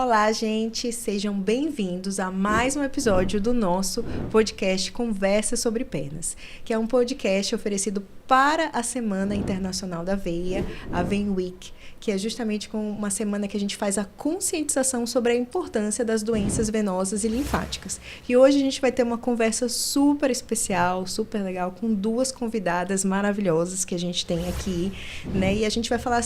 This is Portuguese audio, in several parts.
Olá, gente! Sejam bem-vindos a mais um episódio do nosso podcast Conversa sobre Pernas, que é um podcast oferecido para a Semana Internacional da Veia, a Vein Week, que é justamente com uma semana que a gente faz a conscientização sobre a importância das doenças venosas e linfáticas. E hoje a gente vai ter uma conversa super especial, super legal, com duas convidadas maravilhosas que a gente tem aqui, né? E a gente vai falar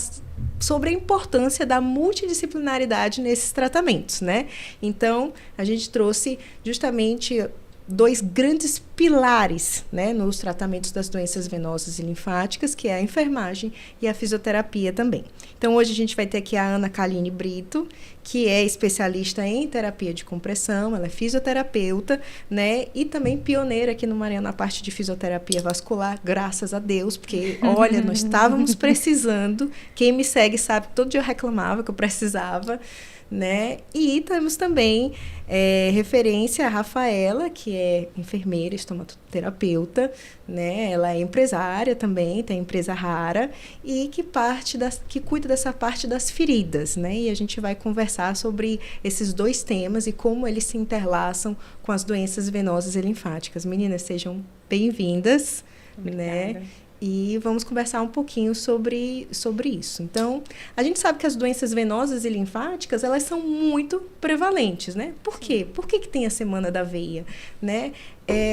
sobre a importância da multidisciplinaridade nesses tratamentos, né? Então, a gente trouxe justamente dois grandes pilares, né, nos tratamentos das doenças venosas e linfáticas, que é a enfermagem e a fisioterapia também. Então, hoje a gente vai ter aqui a Ana Kaline Brito, que é especialista em terapia de compressão, ela é fisioterapeuta, né, e também pioneira aqui no Maranhão na parte de fisioterapia vascular, graças a Deus, porque, olha, nós estávamos precisando, quem me segue sabe que todo dia eu reclamava que eu precisava, né? E temos também referência a Rafaela, que é enfermeira, estomaterapeuta, né? Ela é empresária também, tem a empresa Rara, e que cuida dessa parte das feridas, né? E a gente vai conversar sobre esses dois temas e como eles se interlaçam com as doenças venosas e linfáticas. Meninas, sejam bem-vindas, né? E vamos conversar um pouquinho sobre isso. Então, a gente sabe que as doenças venosas e linfáticas, elas são muito prevalentes, né? Por quê? Por que tem a Semana da Veia, né?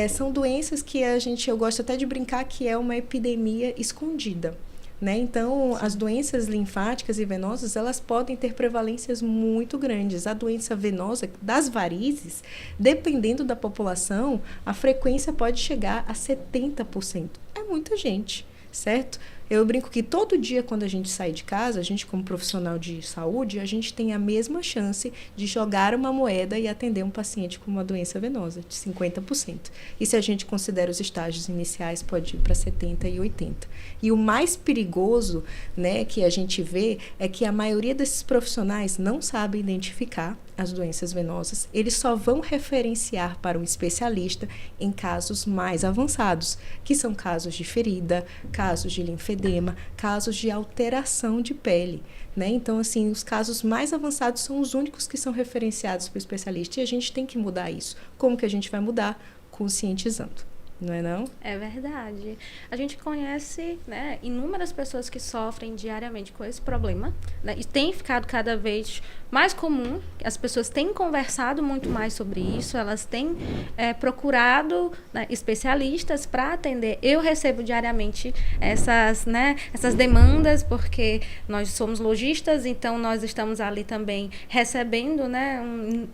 São doenças que eu gosto até de brincar que é uma epidemia escondida, né? Então, as doenças linfáticas e venosas, elas podem ter prevalências muito grandes. A doença venosa das varizes, dependendo da população, a frequência pode chegar a 70%. É muita gente, certo? Eu brinco que todo dia, quando a gente sai de casa, a gente, como profissional de saúde, a gente tem a mesma chance de jogar uma moeda e atender um paciente com uma doença venosa, de 50%. E se a gente considera os estágios iniciais, pode ir para 70% e 80%. E o mais perigoso, né, que a gente vê é que a maioria desses profissionais não sabe identificar as doenças venosas, eles só vão referenciar para um especialista em casos mais avançados, que são casos de ferida, casos de linfedema, casos de alteração de pele, né? Então, assim, os casos mais avançados são os únicos que são referenciados para o especialista e a gente tem que mudar isso. Como que a gente vai mudar? Conscientizando. Não é não? É verdade. A gente conhece, né, inúmeras pessoas que sofrem diariamente com esse problema, né, e tem ficado cada vez mais comum. As pessoas têm conversado muito mais sobre isso, elas têm procurado, né, especialistas para atender. Eu recebo diariamente essas demandas, porque nós somos lojistas, então nós estamos ali também recebendo, né,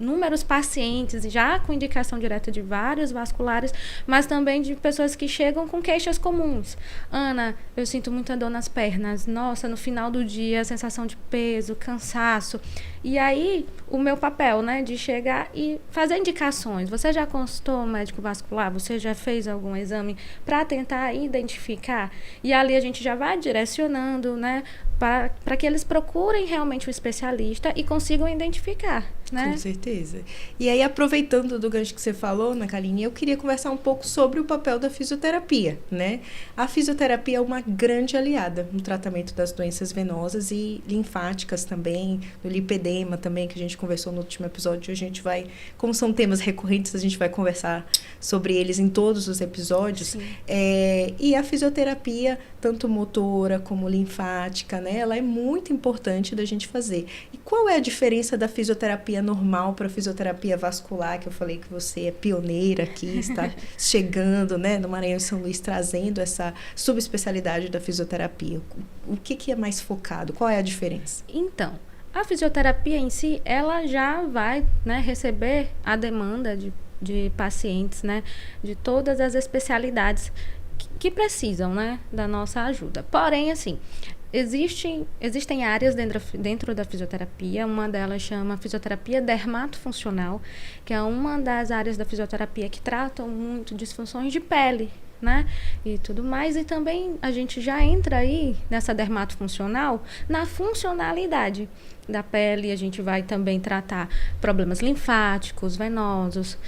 inúmeros pacientes, já com indicação direta de vários vasculares, mas também de pessoas que chegam com queixas comuns. Ana, eu sinto muita dor nas pernas. Nossa, no final do dia, sensação de peso, cansaço. E aí, o meu papel, né, de chegar e fazer indicações. Você já consultou um médico vascular? Você já fez algum exame para tentar identificar? E ali a gente já vai direcionando, né, para que eles procurem realmente o especialista e consigam identificar, né? Com certeza. E aí, aproveitando do gancho que você falou, Ana Kaline, eu queria conversar um pouco sobre o papel da fisioterapia, né? A fisioterapia é uma grande aliada no tratamento das doenças venosas e linfáticas também, do lipedema também, que a gente conversou no último episódio. A gente vai, como são temas recorrentes, a gente vai conversar sobre eles em todos os episódios. E a fisioterapia, tanto motora como linfática, né? Ela é muito importante da gente fazer. E qual é a diferença da fisioterapia normal para a fisioterapia vascular, que eu falei que você é pioneira aqui, está chegando, né, no Maranhão e São Luís, trazendo essa subespecialidade da fisioterapia? O que é mais focado? Qual é a diferença? Então, a fisioterapia em si, ela já vai, né, receber a demanda de pacientes, né, de todas as especialidades que precisam, né, da nossa ajuda. Porém, assim, existem áreas dentro da fisioterapia. Uma delas chama fisioterapia dermatofuncional, que é uma das áreas da fisioterapia que tratam muito disfunções de pele, né, e tudo mais. E também a gente já entra aí nessa dermatofuncional na funcionalidade da pele. A gente vai também tratar problemas linfáticos, venosos,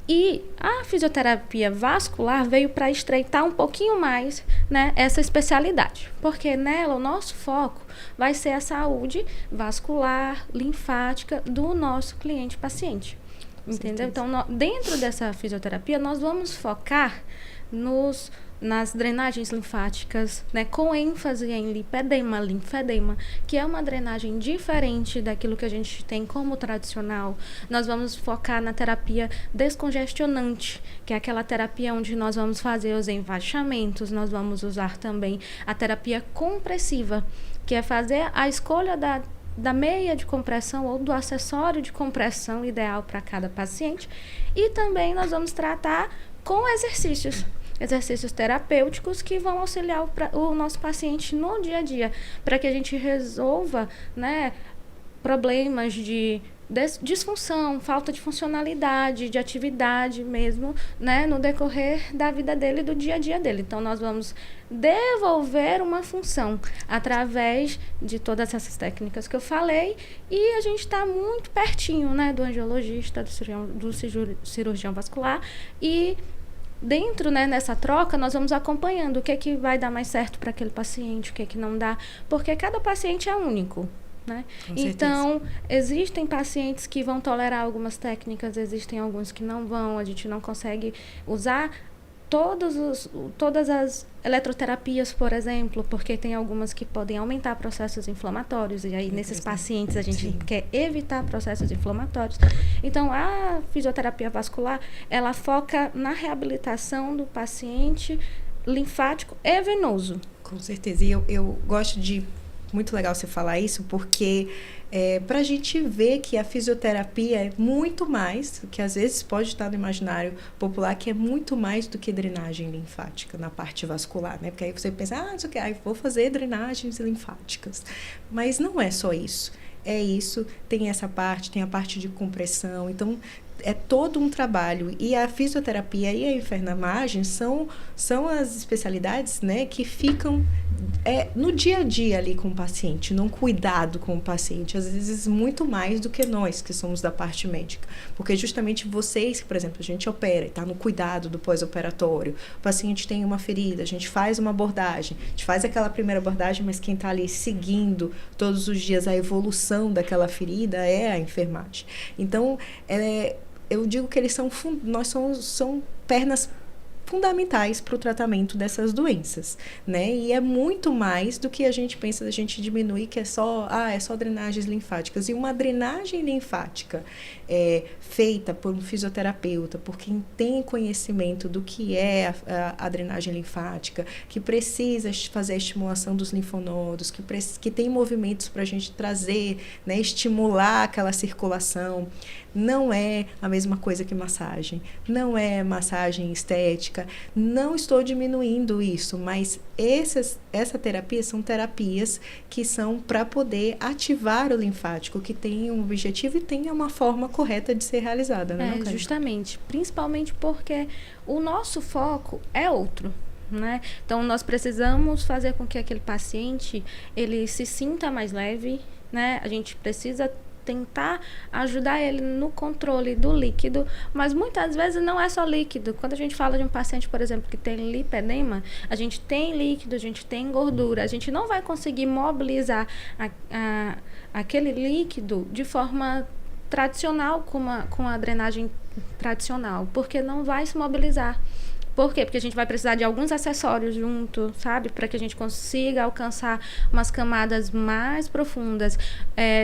E a fisioterapia vascular veio para estreitar um pouquinho mais, né, essa especialidade, porque nela o nosso foco vai ser a saúde vascular, linfática do nosso cliente-paciente. Entendeu? Então, dentro dessa fisioterapia, nós vamos focar nas drenagens linfáticas, né, com ênfase em lipedema, linfedema, que é uma drenagem diferente daquilo que a gente tem como tradicional. Nós vamos focar na terapia descongestionante, que é aquela terapia onde nós vamos fazer os enfaixamentos, nós vamos usar também a terapia compressiva, que é fazer a escolha da meia de compressão ou do acessório de compressão ideal para cada paciente. E também nós vamos tratar com exercícios terapêuticos que vão auxiliar o nosso paciente no dia a dia, para que a gente resolva, né, problemas de disfunção, falta de funcionalidade, de atividade mesmo, né, no decorrer da vida dele, do dia a dia dele. Então, nós vamos devolver uma função através de todas essas técnicas que eu falei, e a gente está muito pertinho, né, do angiologista, do cirurgião vascular, e dentro, né, nessa troca, nós vamos acompanhando o que é que vai dar mais certo para aquele paciente, o que é que não dá, porque cada paciente é único. Né? Então, existem pacientes que vão tolerar algumas técnicas, existem alguns que não vão, a gente não consegue usar todas as eletroterapias, por exemplo, porque tem algumas que podem aumentar processos inflamatórios, e aí nesses pacientes a gente quer evitar processos inflamatórios. Então, a fisioterapia vascular, ela foca na reabilitação do paciente linfático e venoso. Com certeza, e eu gosto de... Muito legal você falar isso, porque para a gente ver que a fisioterapia é muito mais, que às vezes pode estar no imaginário popular, que é muito mais do que drenagem linfática na parte vascular, né? Porque aí você pensa, isso aqui, vou fazer drenagens linfáticas. Mas não é só isso. É isso, tem essa parte, tem a parte de compressão, então é todo um trabalho. E a fisioterapia e a enfermagem são as especialidades, né, que ficam no dia a dia ali com o paciente, num cuidado com o paciente, às vezes muito mais do que nós que somos da parte médica, porque justamente vocês, por exemplo, a gente opera e está no cuidado do pós-operatório, o paciente tem uma ferida, a gente faz uma abordagem, a gente faz aquela primeira abordagem, mas quem está ali seguindo todos os dias a evolução daquela ferida é a enfermagem. Então, eu digo que nós são pernas fundamentais para o tratamento dessas doenças, né? E é muito mais do que a gente pensa da gente diminuir, que é só drenagens linfáticas. E uma drenagem linfática feita por um fisioterapeuta, por quem tem conhecimento do que é a drenagem linfática, que precisa fazer a estimulação dos linfonodos, que tem movimentos para a gente trazer, né, estimular aquela circulação. Não é a mesma coisa que massagem, não é massagem estética, não estou diminuindo isso, mas essa terapia são terapias que são para poder ativar o linfático, que tem um objetivo e tem uma forma correta de ser realizada, né? Justamente, principalmente porque o nosso foco é outro. Né? Então, nós precisamos fazer com que aquele paciente ele se sinta mais leve, né? A gente precisa tentar ajudar ele no controle do líquido, mas muitas vezes não é só líquido. Quando a gente fala de um paciente, por exemplo, que tem lipedema, a gente tem líquido, a gente tem gordura, a gente não vai conseguir mobilizar aquele líquido de forma tradicional com a drenagem tradicional, porque não vai se mobilizar. Por quê? Porque a gente vai precisar de alguns acessórios junto, sabe? Para que a gente consiga alcançar umas camadas mais profundas,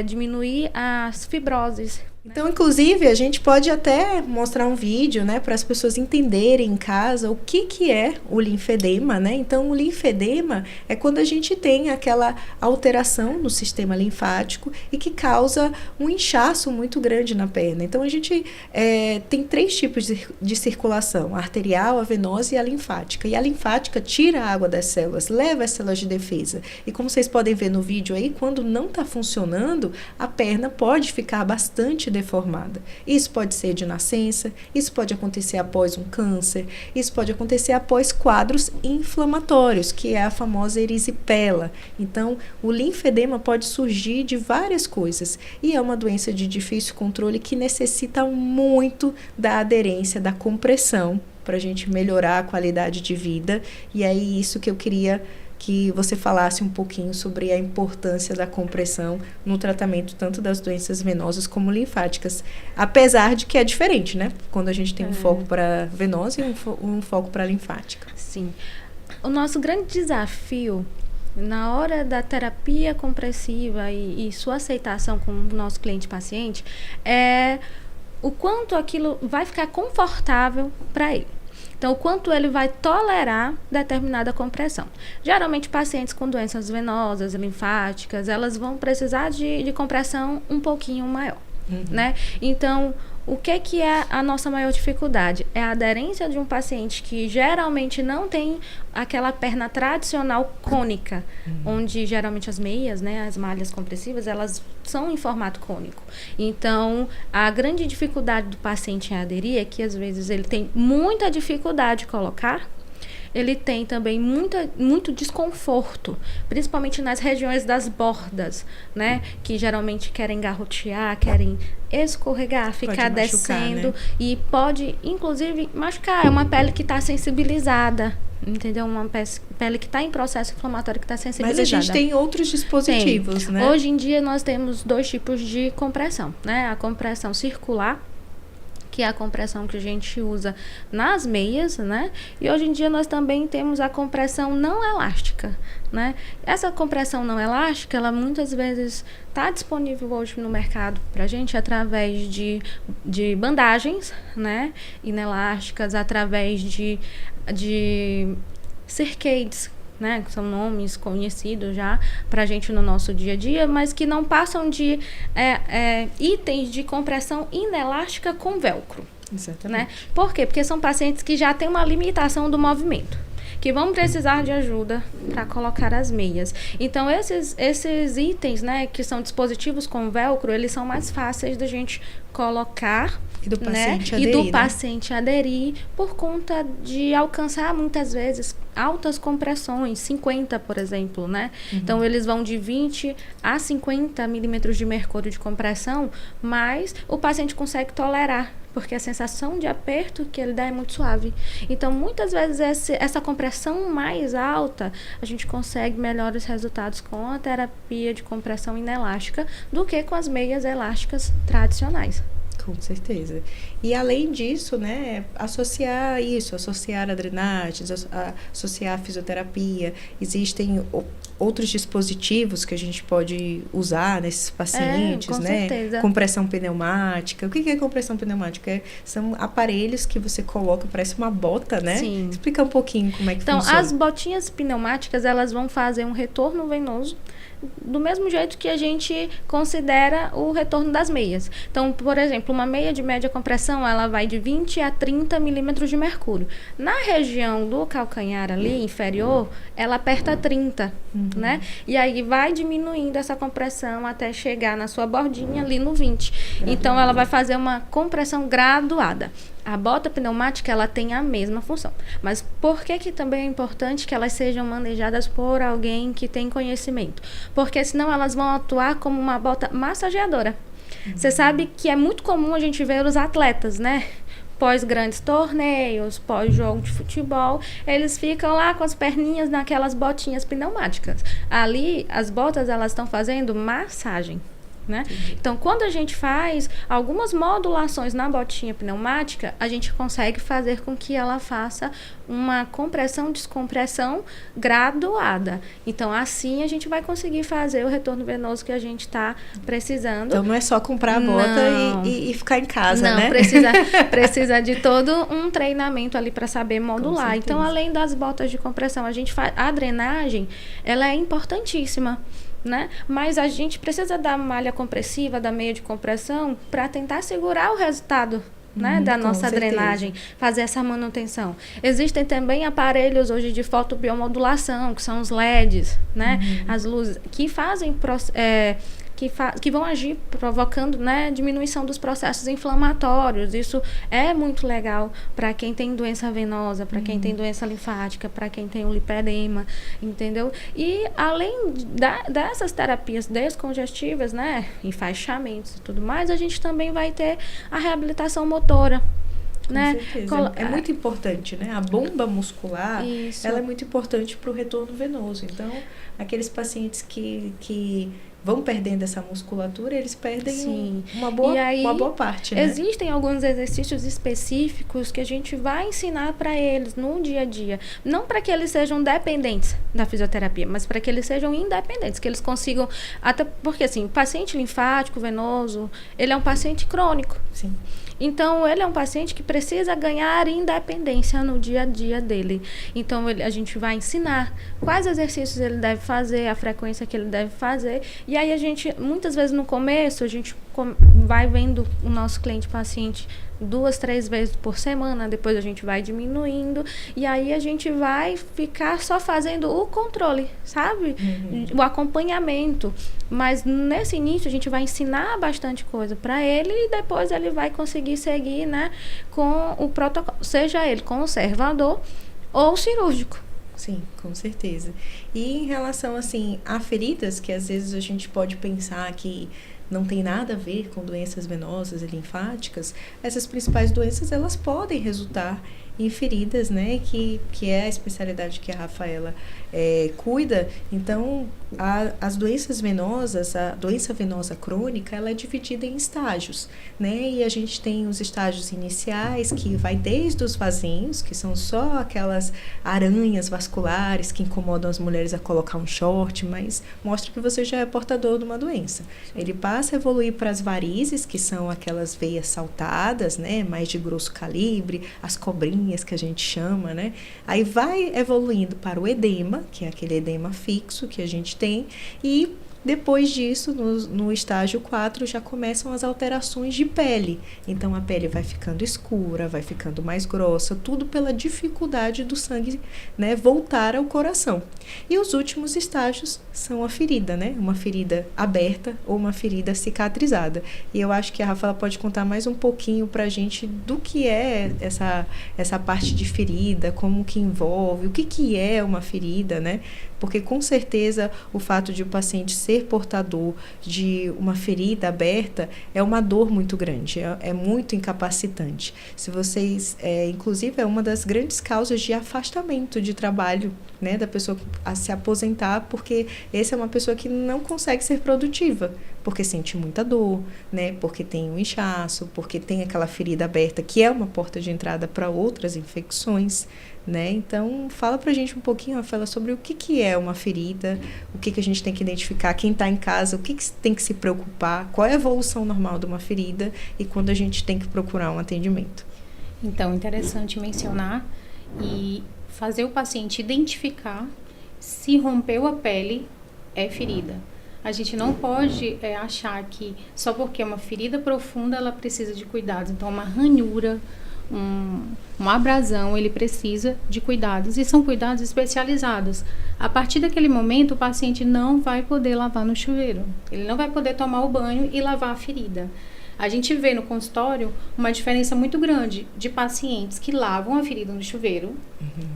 diminuir as fibroses. Então, inclusive, a gente pode até mostrar um vídeo, né, para as pessoas entenderem em casa o que é o linfedema, né? Então, o linfedema é quando a gente tem aquela alteração no sistema linfático e que causa um inchaço muito grande na perna. Então, a gente tem 3 tipos de circulação: a arterial, a venosa e a linfática. E a linfática tira a água das células, leva as células de defesa. E como vocês podem ver no vídeo aí, quando não está funcionando, a perna pode ficar bastante deformada. Isso pode ser de nascença, isso pode acontecer após um câncer, isso pode acontecer após quadros inflamatórios, que é a famosa erisipela. Então, o linfedema pode surgir de várias coisas e é uma doença de difícil controle que necessita muito da aderência, da compressão, para a gente melhorar a qualidade de vida. E é isso que eu queria que você falasse um pouquinho sobre a importância da compressão no tratamento tanto das doenças venosas como linfáticas. Apesar de que é diferente, né? Quando a gente tem um foco para venosa e um foco para linfática. Sim. O nosso grande desafio na hora da terapia compressiva e sua aceitação com o nosso cliente-paciente é o quanto aquilo vai ficar confortável para ele. Então, o quanto ele vai tolerar determinada compressão. Geralmente, pacientes com doenças venosas, linfáticas, elas vão precisar de compressão um pouquinho maior, né? Então, o que é a nossa maior dificuldade? É a aderência de um paciente que geralmente não tem aquela perna tradicional cônica, onde geralmente as meias, né, as malhas compressivas, elas são em formato cônico. Então, a grande dificuldade do paciente em aderir é que às vezes ele tem muita dificuldade de colocar, ele tem também muito desconforto, principalmente nas regiões das bordas, né? Que geralmente querem garrotear, querem escorregar, ficar pode machucar, descendo, né? E pode, inclusive, machucar. É uma pele que está sensibilizada, entendeu? Uma pele que está em processo inflamatório, que está sensibilizada. Mas a gente tem outros dispositivos, né? Hoje em dia nós temos 2 tipos de compressão, né? A compressão circular, que é a compressão que a gente usa nas meias, né? E hoje em dia nós também temos a compressão não elástica, né? Essa compressão não elástica, ela muitas vezes está disponível hoje no mercado para a gente através de bandagens, né? Inelásticas, através de cercades, né, que são nomes conhecidos já para a gente no nosso dia a dia, mas que não passam de itens de compressão inelástica com velcro. Exatamente. Né? Por quê? Porque são pacientes que já têm uma limitação do movimento, que vão precisar de ajuda para colocar as meias. Então, esses itens, né, que são dispositivos com velcro, eles são mais fáceis da gente colocar, e do paciente né? aderir, E do paciente aderir por conta de alcançar muitas vezes altas compressões, 50, por exemplo, né? Então, eles vão de 20 a 50 milímetros de mercúrio de compressão, mas o paciente consegue tolerar, porque a sensação de aperto que ele dá é muito suave. Então, muitas vezes, essa compressão mais alta, a gente consegue melhores resultados com a terapia de compressão inelástica do que com as meias elásticas tradicionais. Com certeza. E além disso, né, associar a drenagens, associar a fisioterapia. Existem outros dispositivos que a gente pode usar nesses pacientes, com né? certeza. Compressão pneumática. O que é compressão pneumática? São aparelhos que você coloca, parece uma bota, né? Sim. Explica um pouquinho como é que funciona. Então, as botinhas pneumáticas, elas vão fazer um retorno venoso do mesmo jeito que a gente considera o retorno das meias. Então, por exemplo, uma meia de média compressão, ela vai de 20 a 30 milímetros de mercúrio. Na região do calcanhar ali, inferior, ela aperta 30, né? E aí vai diminuindo essa compressão até chegar na sua bordinha ali no 20. Então, ela vai fazer uma compressão graduada. A bota pneumática, ela tem a mesma função. Mas por que também é importante que elas sejam manejadas por alguém que tem conhecimento? Porque senão elas vão atuar como uma bota massageadora. Você sabe que é muito comum a gente ver os atletas, né? Pós grandes torneios, pós jogo de futebol, eles ficam lá com as perninhas naquelas botinhas pneumáticas. Ali, as botas, elas estão fazendo massagem. Né? Então, quando a gente faz algumas modulações na botinha pneumática, a gente consegue fazer com que ela faça uma compressão-descompressão graduada. Então, assim a gente vai conseguir fazer o retorno venoso que a gente está precisando. Então, não é só comprar a bota e ficar em casa, não, né? Precisa de todo um treinamento ali para saber modular. Então, além das botas de compressão, a gente faz a drenagem, ela é importantíssima. Né? Mas a gente precisa da malha compressiva, da meia de compressão, para tentar segurar o resultado, né, da nossa drenagem, fazer essa manutenção. Existem também aparelhos hoje de fotobiomodulação, que são os LEDs, né? As luzes, que fazem que vão agir provocando, né, diminuição dos processos inflamatórios. Isso é muito legal para quem tem doença venosa, para quem tem doença linfática, para quem tem o lipedema, entendeu? E além dessas terapias descongestivas, né, enfaixamentos e tudo mais, a gente também vai ter a reabilitação motora. Com certeza. É muito importante, né? A bomba muscular, ela é muito importante para o retorno venoso. Então, aqueles pacientes que vão perdendo essa musculatura, eles perdem uma boa parte, né? Existem alguns exercícios específicos que a gente vai ensinar para eles no dia a dia. Não para que eles sejam dependentes da fisioterapia, mas para que eles sejam independentes, que eles consigam... Até porque, assim, o paciente linfático, venoso, ele é um paciente crônico. Sim. Então, ele é um paciente que precisa ganhar independência no dia a dia dele. Então, a gente vai ensinar quais exercícios ele deve fazer, a frequência que ele deve fazer. E aí, muitas vezes no começo, a gente vai vendo o nosso paciente 2, 3 vezes por semana, depois a gente vai diminuindo, e aí a gente vai ficar só fazendo o controle, sabe? O acompanhamento. Mas nesse início a gente vai ensinar bastante coisa para ele e depois ele vai conseguir seguir, né, com o protocolo, seja ele conservador ou cirúrgico. Sim, com certeza. E em relação, assim, a feridas, que às vezes a gente pode pensar que não tem nada a ver com doenças venosas e linfáticas, essas principais doenças, elas podem resultar em feridas, né, que é a especialidade que a Rafaela cuida. Então, as doenças venosas, a doença venosa crônica, ela é dividida em estágios, né, e a gente tem os estágios iniciais, que vai desde os vasinhos, que são só aquelas aranhas vasculares que incomodam as mulheres a colocar um short, mas mostra que você já é portador de uma doença. Ele passa a evoluir para as varizes, que são aquelas veias saltadas, né, mais de grosso calibre, as cobrinhas que a gente chama, né, aí vai evoluindo para o edema, que é aquele edema fixo que a gente tem, e depois disso, no estágio 4, já começam as alterações de pele. Então, a pele vai ficando escura, vai ficando mais grossa, tudo pela dificuldade do sangue, né, voltar ao coração. E os últimos estágios são a ferida, né? Uma ferida aberta ou uma ferida cicatrizada. E eu acho que a Rafaela pode contar mais um pouquinho pra gente do que é essa parte de ferida, como que envolve, o que é uma ferida, né? Porque, com certeza, o fato de o paciente ser portador de uma ferida aberta é uma dor muito grande, é muito incapacitante. Se vocês, inclusive, é uma das grandes causas de afastamento de trabalho, né, da pessoa a se aposentar, porque essa é uma pessoa que não consegue ser produtiva, porque sente muita dor, né, porque tem um inchaço, porque tem aquela ferida aberta, que é uma porta de entrada para outras infecções, né? Então, fala pra gente um pouquinho, Rafaela, sobre o que é uma ferida, o que a gente tem que identificar, quem está em casa, o que tem que se preocupar, qual é a evolução normal de uma ferida e quando a gente tem que procurar um atendimento. Então, interessante mencionar e fazer o paciente identificar se rompeu a pele, é ferida. A gente não pode achar que só porque é uma ferida profunda ela precisa de cuidados. Então, uma ranhura, uma abrasão, ele precisa de cuidados, e são cuidados especializados. A partir daquele momento, o paciente não vai poder lavar no chuveiro, ele não vai poder tomar o banho e lavar a ferida. A gente vê no consultório uma diferença muito grande de pacientes que lavam a ferida no chuveiro,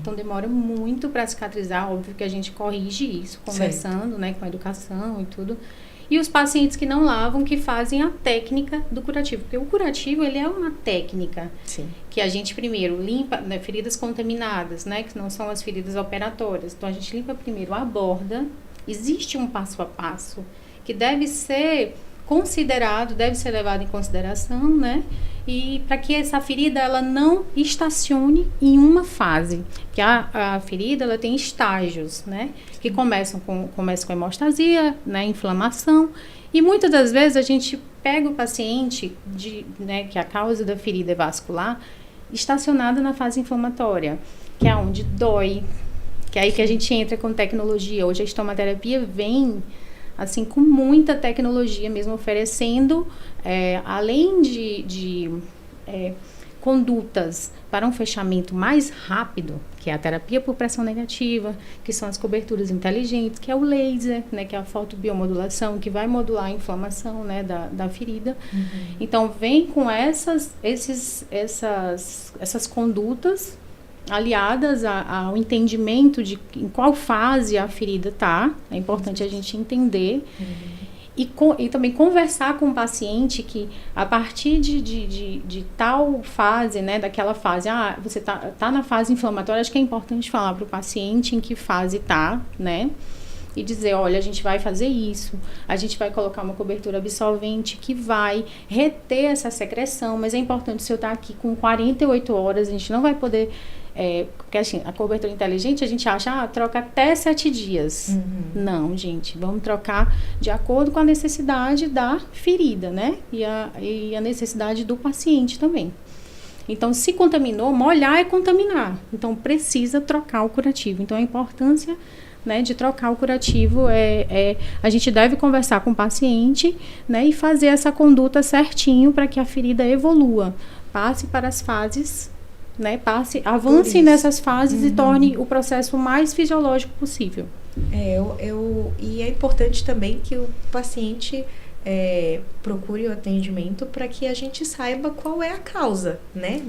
então demora muito para cicatrizar, óbvio que a gente corrige isso, conversando, né, com a educação e tudo. E os pacientes que não lavam, que fazem a técnica do curativo. Porque o curativo, ele é uma técnica. Sim. Que a gente primeiro limpa, né, feridas contaminadas, né, que não são as feridas operatórias. Então, a gente limpa primeiro a borda. Existe um passo a passo que deve ser considerado, deve ser levado em consideração, né? E para que essa ferida ela não estacione em uma fase. Porque a ferida ela tem estágios, né? Que começam com hemostasia, né? Inflamação. E muitas das vezes a gente pega o paciente, né? Que a causa da ferida é vascular, estacionada na fase inflamatória, que é onde dói, que é aí que a gente entra com tecnologia. Hoje a estomaterapia vem assim, com muita tecnologia mesmo, oferecendo, além de condutas para um fechamento mais rápido, que é a terapia por pressão negativa, que são as coberturas inteligentes, que é o laser, né, que é a fotobiomodulação, que vai modular a inflamação, né, da ferida. Então, vem com essas condutas aliadas ao entendimento de em qual fase a ferida está. É importante a gente entender. E também conversar com o paciente que a partir de tal fase, né, daquela fase, você tá na fase inflamatória, acho que é importante falar para o paciente em que fase tá, né, e dizer, olha, a gente vai fazer isso, a gente vai colocar uma cobertura absorvente que vai reter essa secreção, mas é importante se eu estar aqui com 48 horas, a gente não vai poder... porque assim, a cobertura inteligente a gente acha, troca até 7 dias. Não, gente, vamos trocar de acordo com a necessidade da ferida, né? E a necessidade do paciente também. Então, se contaminou, molhar é contaminar. Então, precisa trocar o curativo. Então, a importância, né, de trocar o curativo a gente deve conversar com o paciente, né, e fazer essa conduta certinho para que a ferida evolua, passe para as fases, né, avance nessas fases e torne o processo mais fisiológico possível. E é importante também que o paciente procure o atendimento para que a gente saiba qual é a causa, né,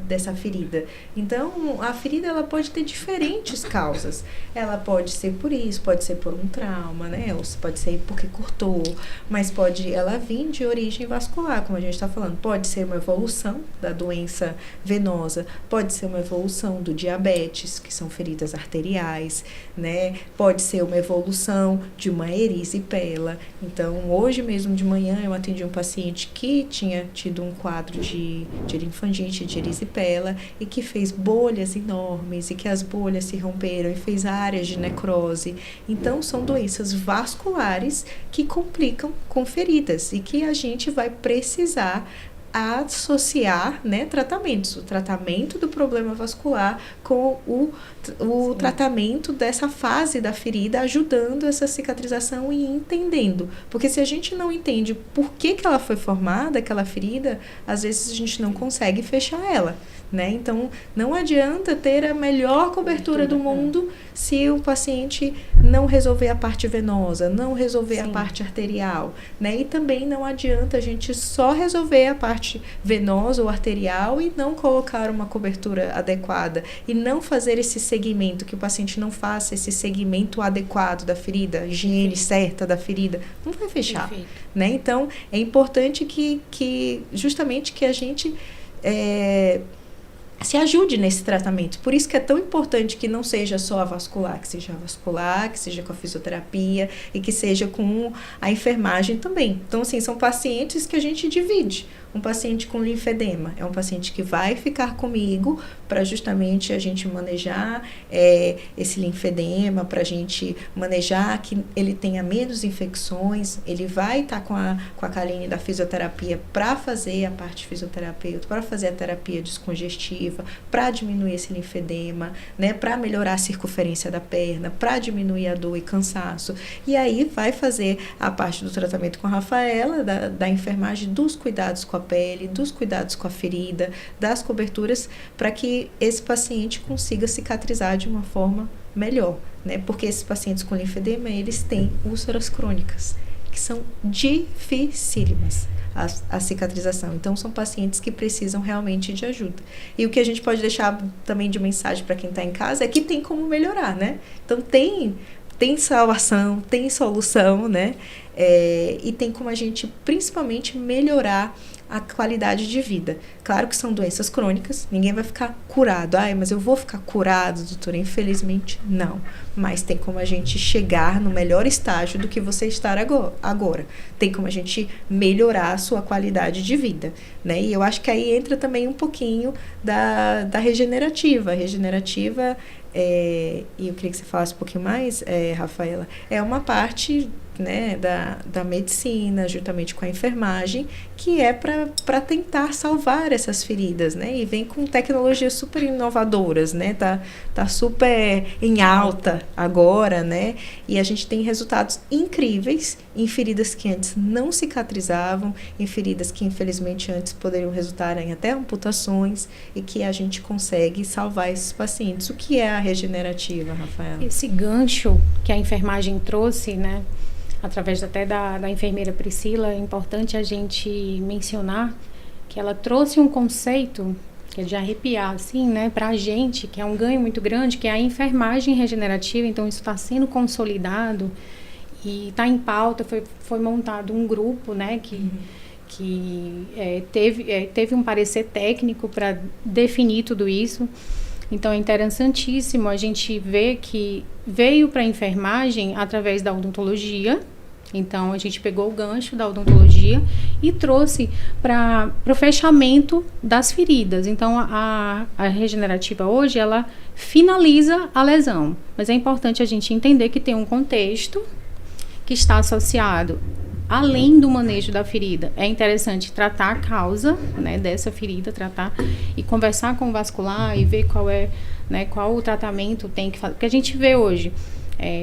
dessa ferida. Então, a ferida ela pode ter diferentes causas. Ela pode ser por isso, pode ser por um trauma, né, ou pode ser porque cortou, mas pode ela vir de origem vascular, como a gente está falando. Pode ser uma evolução da doença venosa, pode ser uma evolução do diabetes, que são feridas arteriais, né, pode ser uma evolução de uma erisipela. Então, hoje mesmo de manhã eu atendi um paciente que tinha tido um quadro de linfangite, de erisipela, e que fez bolhas enormes, e que as bolhas se romperam e fez áreas de necrose. Então, são doenças vasculares que complicam com feridas e que a gente vai precisar associar, né, tratamentos. O tratamento do problema vascular com o tratamento dessa fase da ferida, ajudando essa cicatrização e entendendo. Porque se a gente não entende por que ela foi formada, aquela ferida, às vezes a gente não consegue fechar ela, né? Então, não adianta ter a melhor cobertura do mundo se o paciente não resolver a parte venosa, não resolver a parte arterial, né? E também não adianta a gente só resolver a parte venosa ou arterial e não colocar uma cobertura adequada e não fazer esse segmento, que o paciente não faça esse segmento adequado da ferida, higiene certa da ferida, não vai fechar, né? Então, é importante que justamente que a gente se ajude nesse tratamento. Por isso que é tão importante que não seja só a vascular, que seja com a fisioterapia e que seja com a enfermagem também. Então, assim, são pacientes que a gente divide. Um paciente com linfedema é um paciente que vai ficar comigo para justamente a gente manejar esse linfedema, para a gente manejar que ele tenha menos infecções. Ele vai estar com a Kaline da fisioterapia para fazer a parte fisioterapêutica, para fazer a terapia descongestiva, para diminuir esse linfedema, né, para melhorar a circunferência da perna, para diminuir a dor e cansaço. E aí vai fazer a parte do tratamento com a Rafaela, da enfermagem, dos cuidados com a pele, dos cuidados com a ferida, das coberturas, para que esse paciente consiga cicatrizar de uma forma melhor, né? Porque esses pacientes com linfedema, eles têm úlceras crônicas, que são dificílimas a cicatrização. Então, são pacientes que precisam realmente de ajuda. E o que a gente pode deixar também de mensagem para quem está em casa é que tem como melhorar, né? Então, tem salvação, tem solução, né? E tem como a gente, principalmente, melhorar a qualidade de vida. Claro que são doenças crônicas, ninguém vai ficar curado. Mas eu vou ficar curado, doutora? Infelizmente, não. Mas tem como a gente chegar no melhor estágio do que você estar agora. Tem como a gente melhorar a sua qualidade de vida, né? E eu acho que aí entra também um pouquinho da regenerativa. A regenerativa, e eu queria que você falasse um pouquinho mais, Rafaela, é uma parte, né, da medicina, juntamente com a enfermagem, que é para para tentar salvar essas feridas, né? E vem com tecnologias super inovadoras, né? Tá super em alta agora, né? E a gente tem resultados incríveis em feridas que antes não cicatrizavam, em feridas que infelizmente antes poderiam resultar em até amputações, e que a gente consegue salvar esses pacientes. O que é a regenerativa, Rafaela? Esse gancho que a enfermagem trouxe, né? Através até da enfermeira Priscila, é importante a gente mencionar que ela trouxe um conceito que é de arrepiar, assim, né, pra gente, que é um ganho muito grande, que é a enfermagem regenerativa. Então, isso está sendo consolidado e está em pauta. Foi montado um grupo, né, que teve um parecer técnico para definir tudo isso. Então, é interessantíssimo a gente ver que veio para a enfermagem através da odontologia. Então, a gente pegou o gancho da odontologia e trouxe para o fechamento das feridas. Então, a regenerativa hoje, ela finaliza a lesão. Mas é importante a gente entender que tem um contexto que está associado, além do manejo da ferida. É interessante tratar a causa, né, dessa ferida, tratar e conversar com o vascular e ver qual o tratamento tem que fazer. Porque a gente vê hoje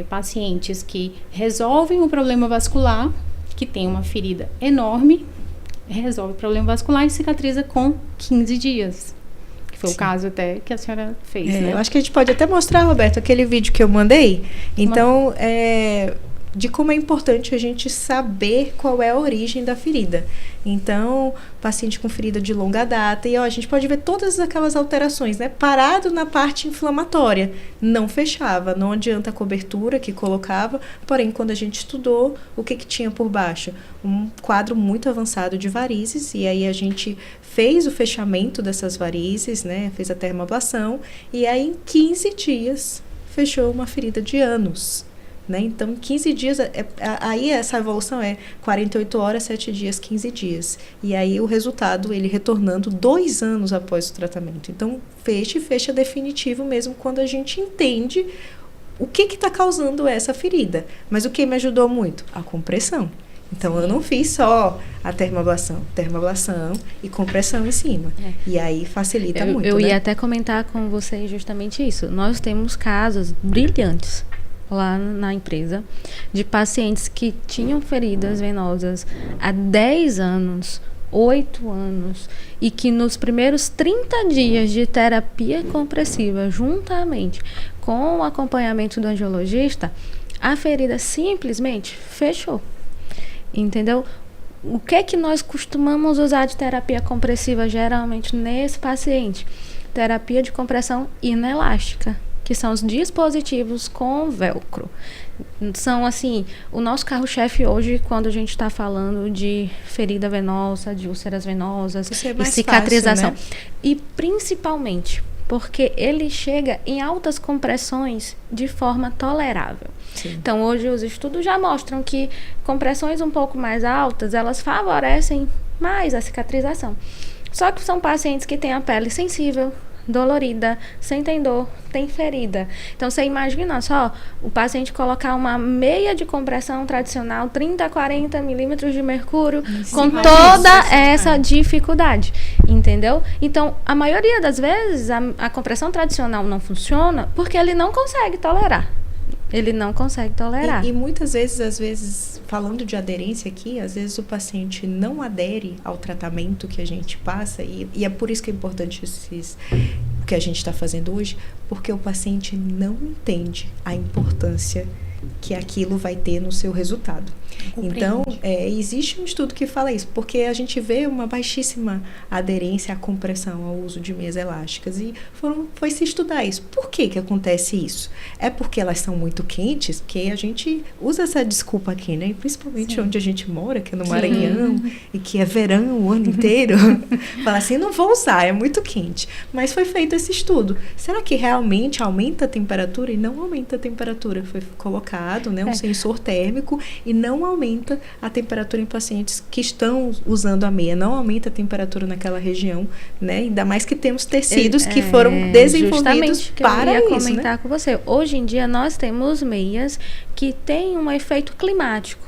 pacientes que resolvem o problema vascular, que tem uma ferida enorme, resolve o problema vascular e cicatriza com 15 dias. Que foi o caso até que a senhora fez, né? Eu acho que a gente pode até mostrar, Roberto, aquele vídeo que eu mandei. Então, de como é importante a gente saber qual é a origem da ferida. Então, paciente com ferida de longa data, e a gente pode ver todas aquelas alterações, né? Parado na parte inflamatória, não fechava, não adianta a cobertura que colocava, porém, quando a gente estudou, o que tinha por baixo? Um quadro muito avançado de varizes, e aí a gente fez o fechamento dessas varizes, né? Fez a termoablação, e aí em 15 dias fechou uma ferida de anos. Né? Então, 15 dias, aí essa evolução é 48 horas, 7 dias, 15 dias. E aí o resultado, ele retornando 2 anos após o tratamento. Então, fecha definitivo mesmo quando a gente entende o que está causando essa ferida. Mas o que me ajudou muito? A compressão. Então, eu não fiz só a termoablação e compressão em cima. E aí facilita muito. Eu ia até comentar com vocês justamente isso. Nós temos casos brilhantes lá na empresa, de pacientes que tinham feridas venosas há 10 anos, 8 anos, e que nos primeiros 30 dias de terapia compressiva, juntamente com o acompanhamento do angiologista, a ferida simplesmente fechou. Entendeu? O que é que nós costumamos usar de terapia compressiva geralmente nesse paciente? Terapia de compressão inelástica, que são os dispositivos com velcro. São, assim, o nosso carro-chefe hoje, quando a gente está falando de ferida venosa, de úlceras venosas e cicatrização. Fácil, né? E principalmente porque ele chega em altas compressões de forma tolerável. Sim. Então, hoje os estudos já mostram que compressões um pouco mais altas, elas favorecem mais a cicatrização. Só que são pacientes que têm a pele sensível, dolorida, sentem dor, tem ferida. Então, você imagina só o paciente colocar uma meia de compressão tradicional, 30 a 40 milímetros de mercúrio, com toda essa dificuldade, entendeu? Então, a maioria das vezes, a compressão tradicional não funciona porque ele não consegue tolerar. Ele não consegue tolerar. E muitas vezes, às vezes, falando de aderência aqui, às vezes o paciente não adere ao tratamento que a gente passa, e é por isso que é importante o que a gente está fazendo hoje, porque o paciente não entende a importância que aquilo vai ter no seu resultado. Então, existe um estudo que fala isso, porque a gente vê uma baixíssima aderência à compressão, ao uso de meias elásticas, e foi se estudar isso. Por que acontece isso? É porque elas são muito quentes, porque a gente usa essa desculpa aqui, né? E principalmente onde a gente mora, que é no Maranhão, e que é verão o ano inteiro. Fala assim, não vou usar, é muito quente. Mas foi feito esse estudo. Será que realmente aumenta a temperatura? E não aumenta a temperatura. Foi colocado, né, um sensor térmico, e não aumenta a temperatura em pacientes que estão usando a meia, não aumenta a temperatura naquela região, né? Ainda mais que temos tecidos que foram desenvolvidos para isso, né? Eu ia comentar com você. Hoje em dia nós temos meias que têm um efeito climático.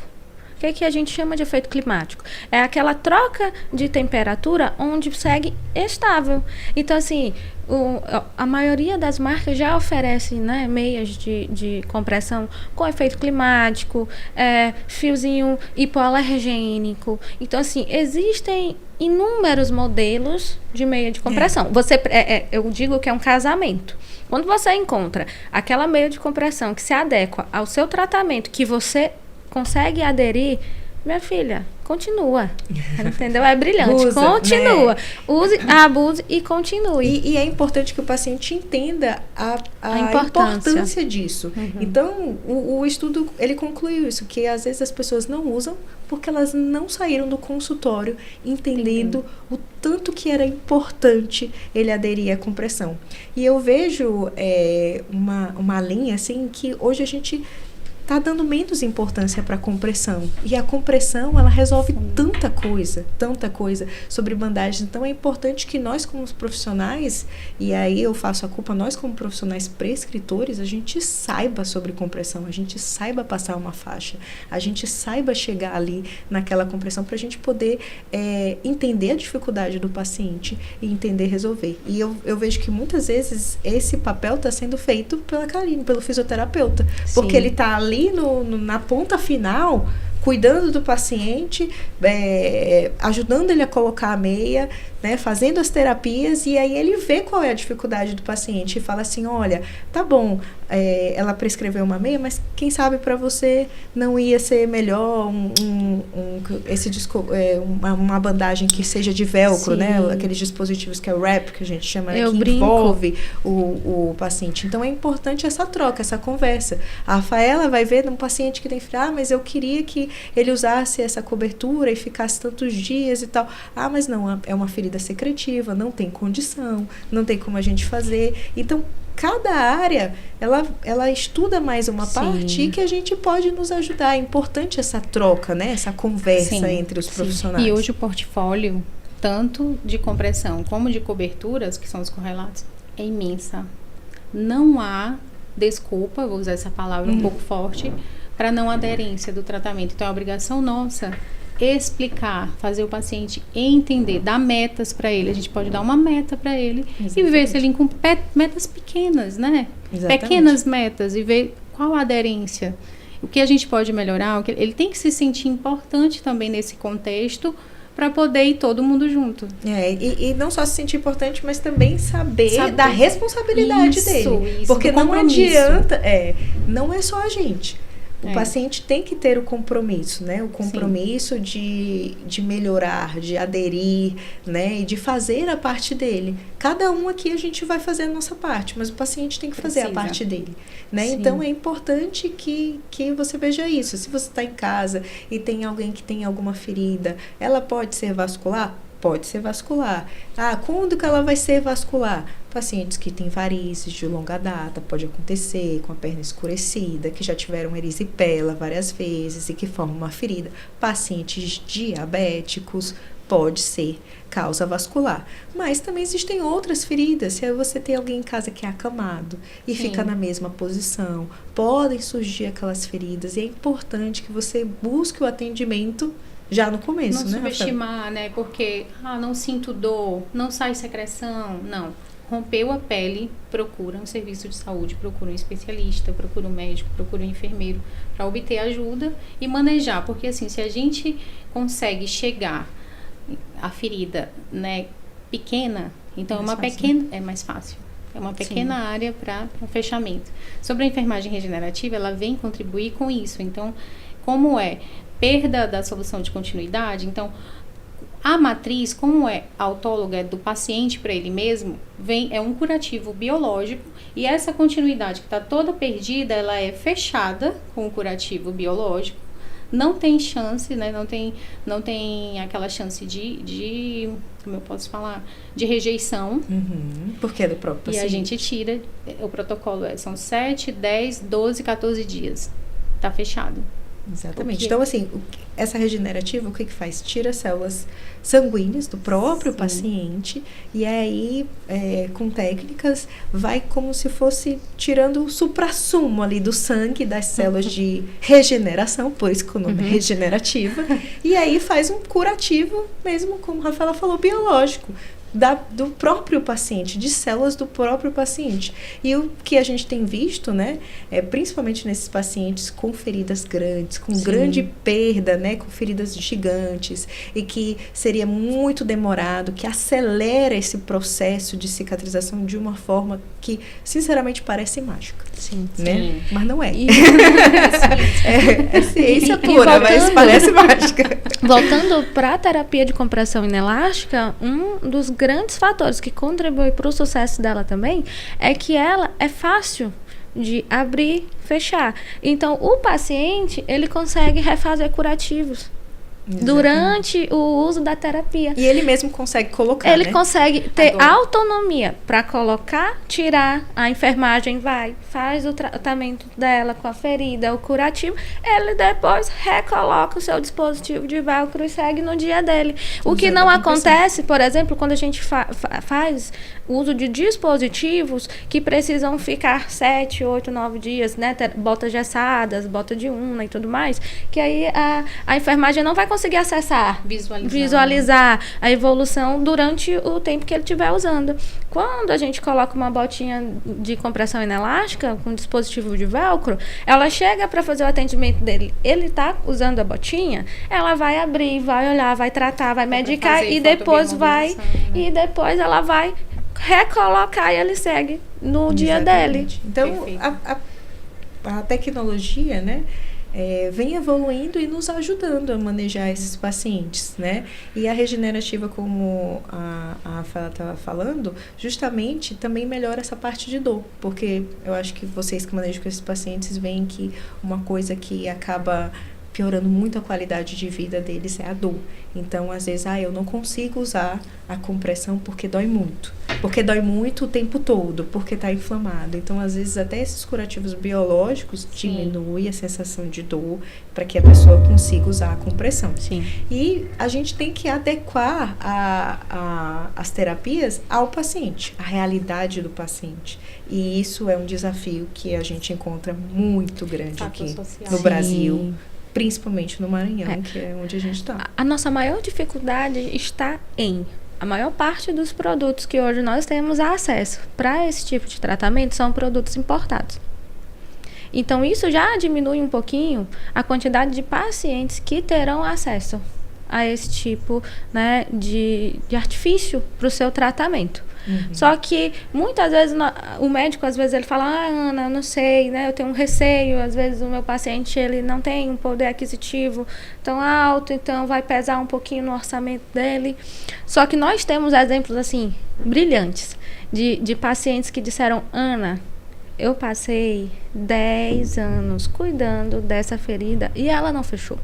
O que a gente chama de efeito climático? É aquela troca de temperatura onde segue estável. Então, assim, a maioria das marcas já oferece, né, meias de compressão com efeito climático, fiozinho hipoalergênico. Então, assim, existem inúmeros modelos de meia de compressão. Eu digo que é um casamento. Quando você encontra aquela meia de compressão que se adequa ao seu tratamento, que você consegue aderir, minha filha, continua. Entendeu? É brilhante. Continua. Né? Use, abuse e continue. E é importante que o paciente entenda a importância disso. Uhum. Então, o estudo, ele concluiu isso, que às vezes as pessoas não usam porque elas não saíram do consultório entendendo o tanto que era importante ele aderir à compressão. E eu vejo uma linha, assim, que hoje a gente está dando menos importância para a compressão. E a compressão, ela resolve tanta coisa sobre bandagens. Então, é importante que nós, como profissionais, e aí eu faço a culpa, nós como profissionais prescritores, a gente saiba sobre compressão, a gente saiba passar uma faixa, a gente saiba chegar ali naquela compressão para a gente poder entender a dificuldade do paciente e entender resolver. E eu vejo que muitas vezes esse papel está sendo feito pela Karine, pelo fisioterapeuta, porque ele está ali na ponta final, cuidando do paciente, ajudando ele a colocar a meia, né, fazendo as terapias, e aí ele vê qual é a dificuldade do paciente e fala assim, olha, tá bom, ela prescreveu uma meia, mas quem sabe para você não ia ser melhor uma bandagem que seja de velcro, né, aqueles dispositivos que é o wrap, que a gente chama, que envolve o paciente. Então é importante essa troca, essa conversa. A Rafaela vai ver num paciente que tem mas eu queria que ele usasse essa cobertura e ficasse tantos dias e tal. Mas não, é uma ferida secretiva, não tem condição, não tem como a gente fazer. Então, cada área, ela estuda mais uma parte e que a gente pode nos ajudar. É importante essa troca, né? Essa conversa entre os profissionais. E hoje o portfólio, tanto de compressão como de coberturas, que são os correlatos, é imensa. Não há desculpa, vou usar essa palavra um pouco forte, para não aderência do tratamento. Então, é obrigação nossa explicar, fazer o paciente entender, dar metas para ele. A gente pode dar uma meta para ele e ver se ele cumpre metas pequenas, né? Exatamente. Pequenas metas e ver qual a aderência. O que a gente pode melhorar, ele tem que se sentir importante também nesse contexto para poder ir todo mundo junto. E não só se sentir importante, mas também saber da responsabilidade dele. Porque não adianta, não é só a gente. O paciente tem que ter o compromisso, né? O compromisso de melhorar, de aderir, né? E de fazer a parte dele. Cada um aqui a gente vai fazer a nossa parte, mas o paciente tem que fazer a parte dele, né? Então, é importante que você veja isso. Se você está em casa e tem alguém que tem alguma ferida, ela pode ser vascular? Pode ser vascular. Quando que ela vai ser vascular? Pacientes que têm varizes de longa data, pode acontecer com a perna escurecida, que já tiveram erisipela várias vezes e que formam uma ferida. Pacientes diabéticos, pode ser causa vascular. Mas também existem outras feridas. Se você tem alguém em casa que é acamado e fica na mesma posição, podem surgir aquelas feridas. E é importante que você busque o atendimento já no começo, não subestimar, né? Porque, não sinto dor, não sai secreção. Não. Rompeu a pele, procura um serviço de saúde, procura um especialista, procura um médico, procura um enfermeiro para obter ajuda e manejar. Porque, assim, se a gente consegue chegar à ferida, né, pequena, então é mais fácil. É uma pequena área para fechamento. Sobre a enfermagem regenerativa, ela vem contribuir com isso. Então, como perda da solução de continuidade, então a matriz, como é autóloga, é do paciente para ele mesmo, é um curativo biológico e essa continuidade que está toda perdida, ela é fechada com o curativo biológico, não tem chance, né, não tem aquela chance de como eu posso falar, de rejeição. Porque é do próprio paciente. E a gente tira, o protocolo são 7, 10, 12, 14 dias, está fechado. Exatamente. Então, assim, essa regenerativa, o que faz? Tira células sanguíneas do próprio paciente e aí, com técnicas, vai como se fosse tirando o suprassumo ali do sangue das células de regeneração, por isso que o nome é regenerativa, e aí faz um curativo mesmo, como a Rafaela falou, biológico. Do próprio paciente, de células do próprio paciente. E o que a gente tem visto, né, principalmente nesses pacientes com feridas grandes, com grande perda, né, com feridas gigantes, e que seria muito demorado, que acelera esse processo de cicatrização de uma forma que, sinceramente, parece mágica. Sim. Né? Mas não é. É ciência pura, mas parece mágica. Voltando para a terapia de compressão inelástica, um dos grandes fatores que contribui para o sucesso dela também é que ela é fácil de abrir, fechar. Então, o paciente, ele consegue refazer curativos. Exatamente. Durante o uso da terapia. E ele mesmo consegue colocar, ele consegue ter autonomia para colocar, tirar, a enfermagem faz o tratamento dela com a ferida, o curativo, ele depois recoloca o seu dispositivo de velcro e segue no dia dele. O que não acontece, por exemplo, quando a gente faz uso de dispositivos que precisam ficar 7, 8, 9 dias, né? Botas gessadas, bota de una e tudo mais, que aí a enfermagem não vai conseguir acessar, visualizar a evolução durante o tempo que ele estiver usando. Quando a gente coloca uma botinha de compressão inelástica com dispositivo de velcro, ela chega para fazer o atendimento dele, ele está usando a botinha, ela vai abrir, vai olhar, vai tratar, vai medicar e depois ela vai recolocar e ele segue no dia dele. Então, a tecnologia, né, vem evoluindo e nos ajudando a manejar esses pacientes, né? E a regenerativa, como a Rafaela estava falando, justamente também melhora essa parte de dor, porque eu acho que vocês que manejam com esses pacientes veem que uma coisa que acaba piorando muito a qualidade de vida deles é a dor. Então, às vezes, eu não consigo usar a compressão porque dói muito. Porque dói muito o tempo todo, porque está inflamado. Então, às vezes, até esses curativos biológicos diminuem a sensação de dor para que a pessoa consiga usar a compressão. Sim. E a gente tem que adequar as terapias ao paciente, à realidade do paciente. E isso é um desafio que a gente encontra muito grande aqui no Brasil. Principalmente no Maranhão, que é onde a gente está. A nossa maior dificuldade está a maior parte dos produtos que hoje nós temos acesso para esse tipo de tratamento são produtos importados. Então, isso já diminui um pouquinho a quantidade de pacientes que terão acesso a esse tipo, né, de artifício para o seu tratamento. Só que muitas vezes o médico, às vezes ele fala, Ana, eu não sei, né, eu tenho um receio, às vezes o meu paciente ele não tem um poder aquisitivo tão alto, então vai pesar um pouquinho no orçamento dele. Só que nós temos exemplos assim brilhantes de pacientes que disseram, Ana, eu passei 10 anos cuidando dessa ferida e ela não fechou.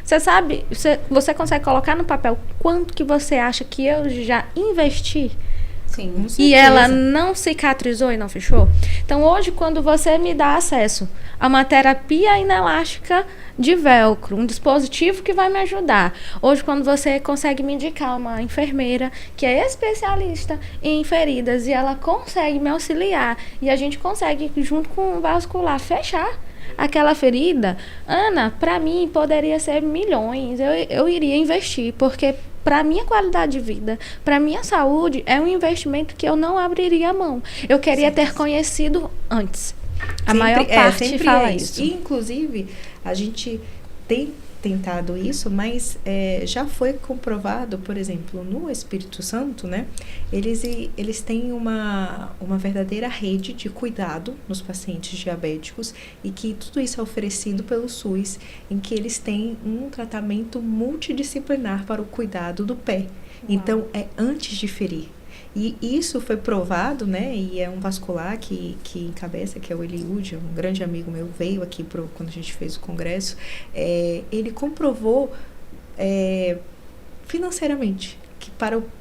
Você sabe, você consegue colocar no papel quanto que você acha que eu já investi? Sim. E ela não cicatrizou e não fechou? Então, hoje, quando você me dá acesso a uma terapia inelástica de velcro, um dispositivo que vai me ajudar. Hoje, quando você consegue me indicar uma enfermeira que é especialista em feridas e ela consegue me auxiliar e a gente consegue, junto com o vascular, fechar aquela ferida, Ana, para mim poderia ser milhões, eu iria investir, porque para minha qualidade de vida, para minha saúde, é um investimento que eu não abriria a mão. Eu queria ter conhecido antes. A maior parte fala isso. E, inclusive, a gente tem tentado isso, mas já foi comprovado, por exemplo, no Espírito Santo, né? Eles têm uma verdadeira rede de cuidado nos pacientes diabéticos e que tudo isso é oferecido pelo SUS, em que eles têm um tratamento multidisciplinar para o cuidado do pé. Então, é antes de ferir. E isso foi provado, né? E é um vascular que encabeça, que é o Eliud, um grande amigo meu, veio aqui quando a gente fez o congresso. Ele comprovou financeiramente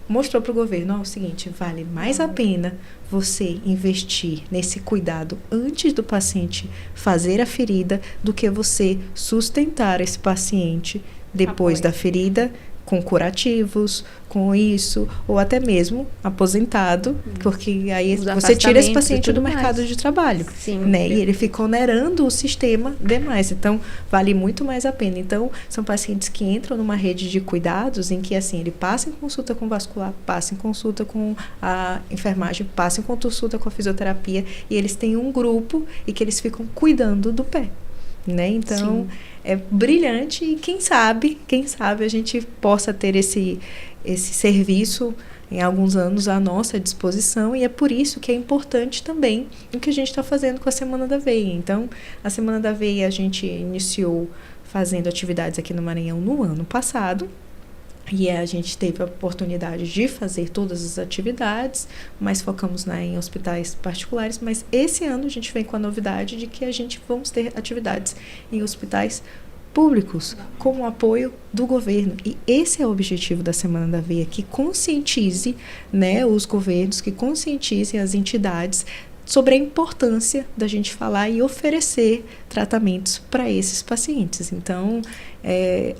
mostrou para o governo, o seguinte, vale mais a pena você investir nesse cuidado antes do paciente fazer a ferida do que você sustentar esse paciente depois da ferida com curativos, com isso, ou até mesmo aposentado, porque aí você tira esse paciente do mercado de trabalho, né? E ele fica onerando o sistema demais. Então, vale muito mais a pena. Então, são pacientes que entram numa rede de cuidados em que, assim, ele passa em consulta com vascular, passa em consulta com a enfermagem, passa em consulta com a fisioterapia, e eles têm um grupo e que eles ficam cuidando do pé, né? Então, é brilhante e quem sabe a gente possa ter esse serviço em alguns anos à nossa disposição, e é por isso que é importante também o que a gente está fazendo com a Semana da Veia. Então, a Semana da Veia a gente iniciou fazendo atividades aqui no Maranhão no ano passado, e a gente teve a oportunidade de fazer todas as atividades, mas focamos em hospitais particulares. Mas esse ano a gente vem com a novidade de que a gente vamos ter atividades em hospitais públicos, com o apoio do governo. E esse é o objetivo da Semana da Veia, que conscientize, né, os governos, que conscientizem as entidades sobre a importância da gente falar e oferecer tratamentos para esses pacientes. Então,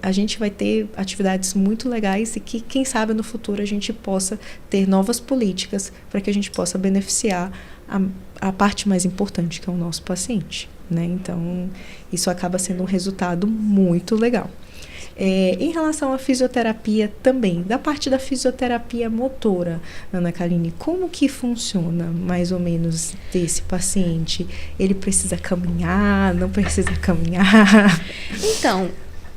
a gente vai ter atividades muito legais e que, quem sabe, no futuro a gente possa ter novas políticas para que a gente possa beneficiar a parte mais importante, que é o nosso paciente, né? Então, isso acaba sendo um resultado muito legal. Em relação à fisioterapia também, da parte da fisioterapia motora, Ana Karine, como que funciona mais ou menos desse paciente? Ele precisa caminhar, não precisa caminhar? Então,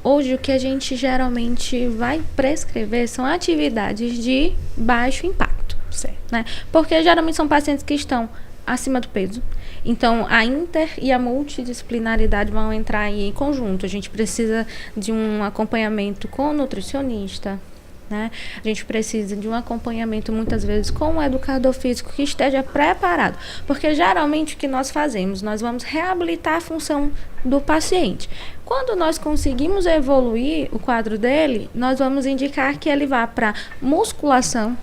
hoje o que a gente geralmente vai prescrever são atividades de baixo impacto, certo, né? Porque geralmente são pacientes que estão acima do peso. Então, a inter e a multidisciplinaridade vão entrar aí em conjunto. A gente precisa de um acompanhamento com o nutricionista, né? A gente precisa de um acompanhamento, muitas vezes, com o educador físico que esteja preparado. Porque, geralmente, o que nós fazemos? Nós vamos reabilitar a função do paciente. Quando nós conseguimos evoluir o quadro dele, nós vamos indicar que ele vá para musculação,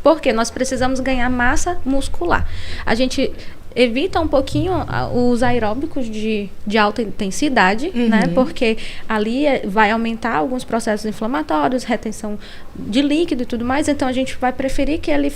porque nós precisamos ganhar massa muscular. A gente evita um pouquinho os aeróbicos de alta intensidade, né? Porque ali vai aumentar alguns processos inflamatórios, retenção de líquido e tudo mais. Então, a gente vai preferir que ele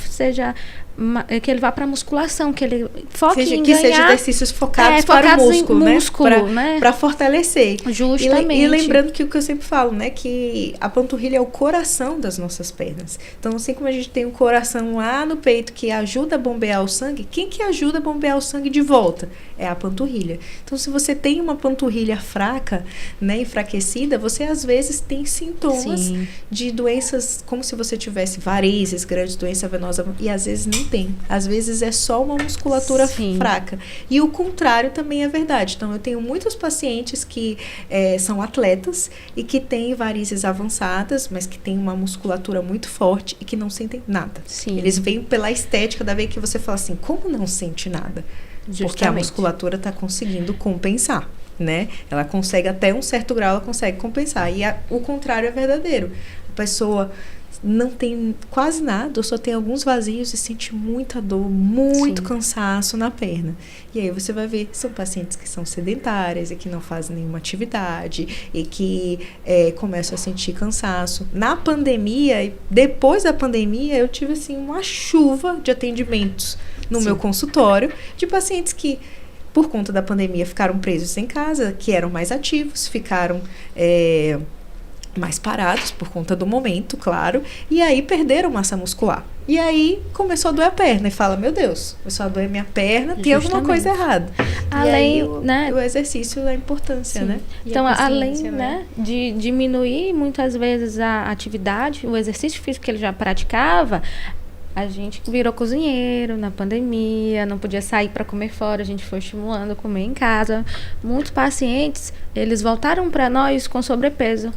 vá para musculação, que ele foque em ganhar... Seja exercícios focados para o músculo, né? Para fortalecer. Justamente. E lembrando que o que eu sempre falo, né? Que a panturrilha é o coração das nossas pernas. Então, assim como a gente tem um coração lá no peito que ajuda a bombear o sangue, quem que ajuda a bombear o sangue de volta? É a panturrilha. Então, se você tem uma panturrilha fraca, né, enfraquecida, você às vezes tem sintomas de doenças, como se você tivesse varizes, grandes doença venosa, e às vezes não tem. Às vezes é só uma musculatura fraca. E o contrário também é verdade. Então, eu tenho muitos pacientes que são atletas e que têm varizes avançadas, mas que têm uma musculatura muito forte e que não sentem nada. Eles vêm pela estética da veia, que você fala assim, como não sente nada? Justamente. Porque a musculatura está conseguindo compensar, né? Ela consegue, até um certo grau, ela consegue compensar. E o contrário é verdadeiro. A pessoa não tem quase nada, ou só tem alguns vazios e sente muita dor, muito cansaço na perna. E aí você vai ver, são pacientes que são sedentárias e que não fazem nenhuma atividade e que começam a sentir cansaço. Na pandemia, depois da pandemia, eu tive assim uma chuva de atendimentos no meu consultório de pacientes que, por conta da pandemia, ficaram presos em casa, que eram mais ativos, ficaram mais parados por conta do momento, claro, e aí perderam massa muscular. E aí começou a doer a perna e fala, meu Deus, começou a doer minha perna, tem alguma coisa errada. Além, e aí o exercício, a importância, né? Então, além, né, de diminuir muitas vezes a atividade, o exercício físico que ele já praticava, a gente virou cozinheiro na pandemia, não podia sair para comer fora, a gente foi estimulando a comer em casa. Muitos pacientes, eles voltaram para nós com sobrepeso.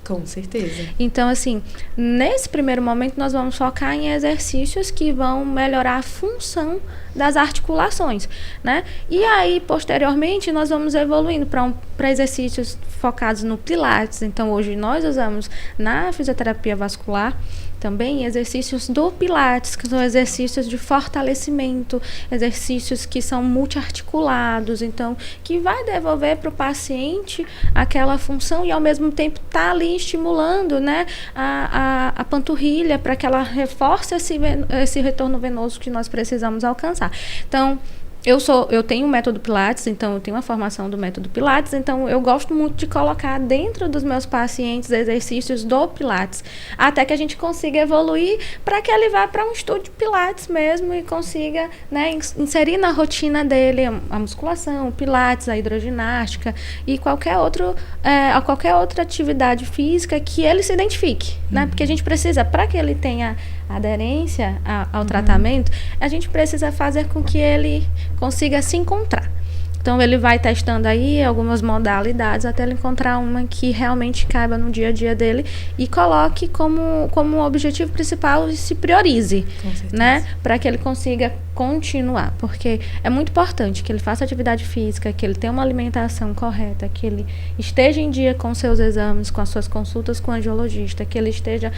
Com certeza. Então, assim, nesse primeiro momento, nós vamos focar em exercícios que vão melhorar a função das articulações, né? E aí, posteriormente, nós vamos evoluindo para exercícios focados no pilates. Então, hoje nós usamos na fisioterapia vascular também exercícios do Pilates, que são exercícios de fortalecimento, exercícios que são multiarticulados, então, que vai devolver para o paciente aquela função e, ao mesmo tempo, tá ali estimulando, né, a panturrilha para que ela reforce esse retorno venoso que nós precisamos alcançar. Então, eu tenho o método Pilates, então eu tenho uma formação do método Pilates, então eu gosto muito de colocar dentro dos meus pacientes exercícios do Pilates, até que a gente consiga evoluir para que ele vá para um estúdio de Pilates mesmo e consiga, né, inserir na rotina dele a musculação, o Pilates, a hidroginástica e qualquer outra atividade física que ele se identifique, né? Porque a gente precisa, para que ele tenha aderência ao tratamento, a gente precisa fazer com que ele consiga se encontrar. Então, ele vai testando aí algumas modalidades até ele encontrar uma que realmente caiba no dia a dia dele e coloque como objetivo principal e se priorize, né? Para que ele consiga continuar. Porque é muito importante que ele faça atividade física, que ele tenha uma alimentação correta, que ele esteja em dia com seus exames, com as suas consultas com o angiologista, que ele esteja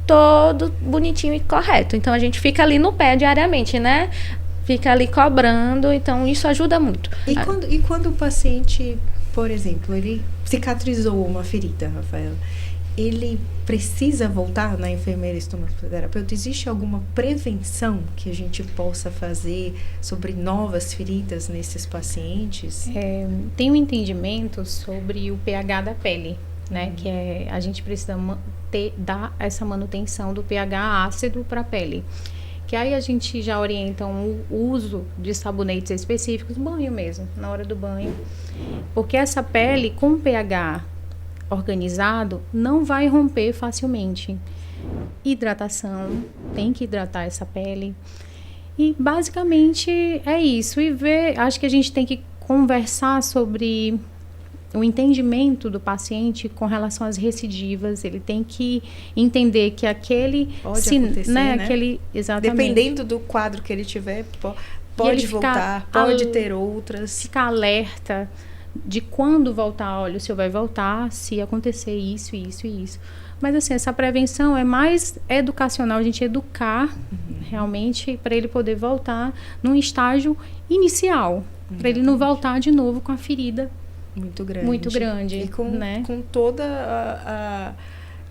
todo bonitinho e correto. Então, a gente fica ali no pé diariamente, né? Fica ali cobrando, então isso ajuda muito. E quando o paciente, por exemplo, ele cicatrizou uma ferida, Rafaela, ele precisa voltar na enfermeira estomacoterapeuta? Existe alguma prevenção que a gente possa fazer sobre novas feridas nesses pacientes? Tem um entendimento sobre o pH da pele, né? Que a gente precisa dar essa manutenção do pH ácido para a pele. Que aí a gente já orienta o uso de sabonetes específicos, banho mesmo, na hora do banho. Porque essa pele com pH organizado não vai romper facilmente. Hidratação, tem que hidratar essa pele. E basicamente é isso. E acho que a gente tem que conversar sobre o entendimento do paciente com relação às recidivas. Ele tem que entender que aquele pode acontecer, né? Exatamente. Dependendo do quadro que ele tiver, pode voltar, pode ter outras. Ficar alerta de quando voltar, olha, o senhor vai voltar se acontecer isso, isso e isso. Mas assim, essa prevenção é mais educacional, a gente educar realmente para ele poder voltar num estágio inicial, para ele não voltar de novo com a ferida muito grande. E com toda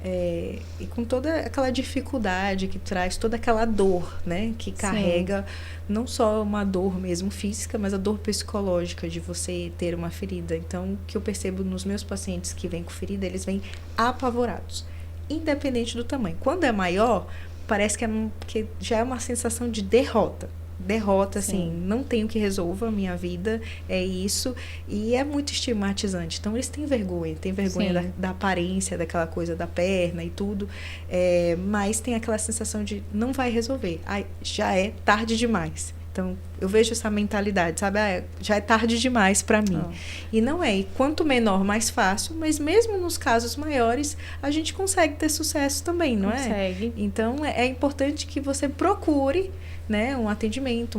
e com toda aquela dificuldade que traz, toda aquela dor, né? Que carrega não só uma dor mesmo física, mas a dor psicológica de você ter uma ferida. Então, o que eu percebo nos meus pacientes que vêm com ferida, eles vêm apavorados, independente do tamanho. Quando é maior, parece que já é uma sensação de derrota, assim, não tenho que resolva a minha vida, é isso, e é muito estigmatizante. Então, eles têm vergonha da aparência, daquela coisa da perna e tudo, mas tem aquela sensação de não vai resolver, já é tarde demais. Então, eu vejo essa mentalidade, sabe? Já é tarde demais para mim. E não é. E quanto menor, mais fácil. Mas mesmo nos casos maiores, a gente consegue ter sucesso também, não é? Consegue. Então, é importante que você procure, né, um atendimento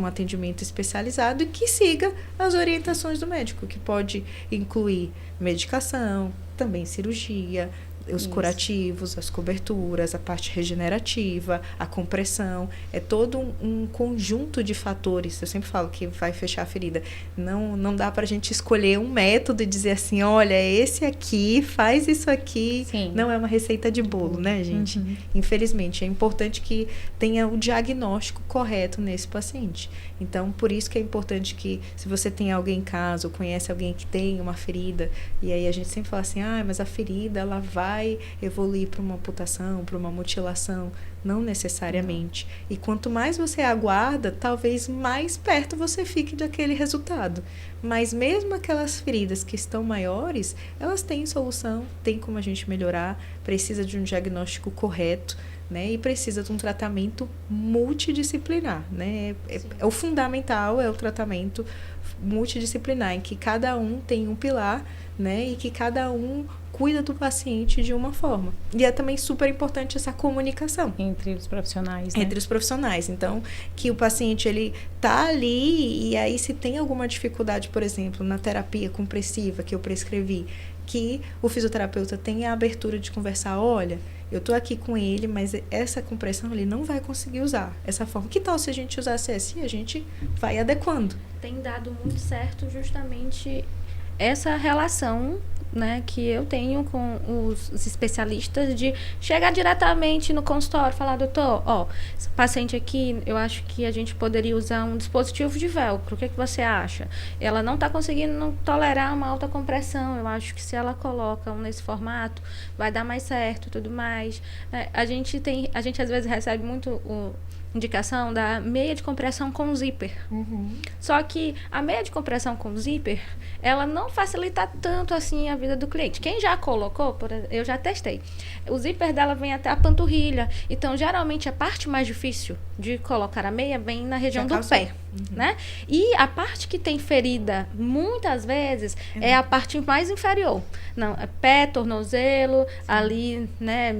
especializado e que siga as orientações do médico, que pode incluir medicação, também cirurgia, os curativos, as coberturas, a parte regenerativa, a compressão. É todo um conjunto de fatores. Eu sempre falo que vai fechar a ferida. Não dá pra gente escolher um método e dizer assim, olha, esse aqui, faz isso aqui. Sim. Não é uma receita de bolo, né, gente? Infelizmente, é importante que tenha o diagnóstico correto nesse paciente. Então, por isso que é importante que, se você tem alguém em casa ou conhece alguém que tem uma ferida, e aí a gente sempre fala assim, mas a ferida, ela vai evoluir para uma amputação, para uma mutilação. Não necessariamente. E quanto mais você aguarda, talvez mais perto você fique daquele resultado. Mas mesmo aquelas feridas que estão maiores, elas têm solução, tem como a gente melhorar, precisa de um diagnóstico correto, né? E precisa de um tratamento multidisciplinar, né? O fundamental é o tratamento multidisciplinar, em que cada um tem um pilar, né? E que cada um cuida do paciente de uma forma. E é também super importante essa comunicação entre os profissionais, né? Entre os profissionais. Então, que o paciente, ele tá ali, e aí se tem alguma dificuldade, por exemplo, na terapia compressiva que eu prescrevi, que o fisioterapeuta tenha a abertura de conversar, olha, eu tô aqui com ele, mas essa compressão ele não vai conseguir usar essa forma. Que tal se a gente usasse essa e a gente vai adequando? Tem dado muito certo justamente essa relação, né, que eu tenho com os especialistas de chegar diretamente no consultório, falar, doutor, ó, esse paciente aqui, eu acho que a gente poderia usar um dispositivo de velcro, o que você acha? Ela não está conseguindo tolerar uma alta compressão, eu acho que se ela coloca um nesse formato, vai dar mais certo, tudo mais. A gente às vezes recebe muito indicação da meia de compressão com zíper. Só que a meia de compressão com zíper, ela não facilita tanto assim a vida do cliente. Quem já colocou, eu já testei, o zíper dela vem até a panturrilha. Então, geralmente, a parte mais difícil de colocar a meia vem na região do pé. Né? E a parte que tem ferida, muitas vezes, é a parte mais inferior. Não, é pé, tornozelo, ali, né,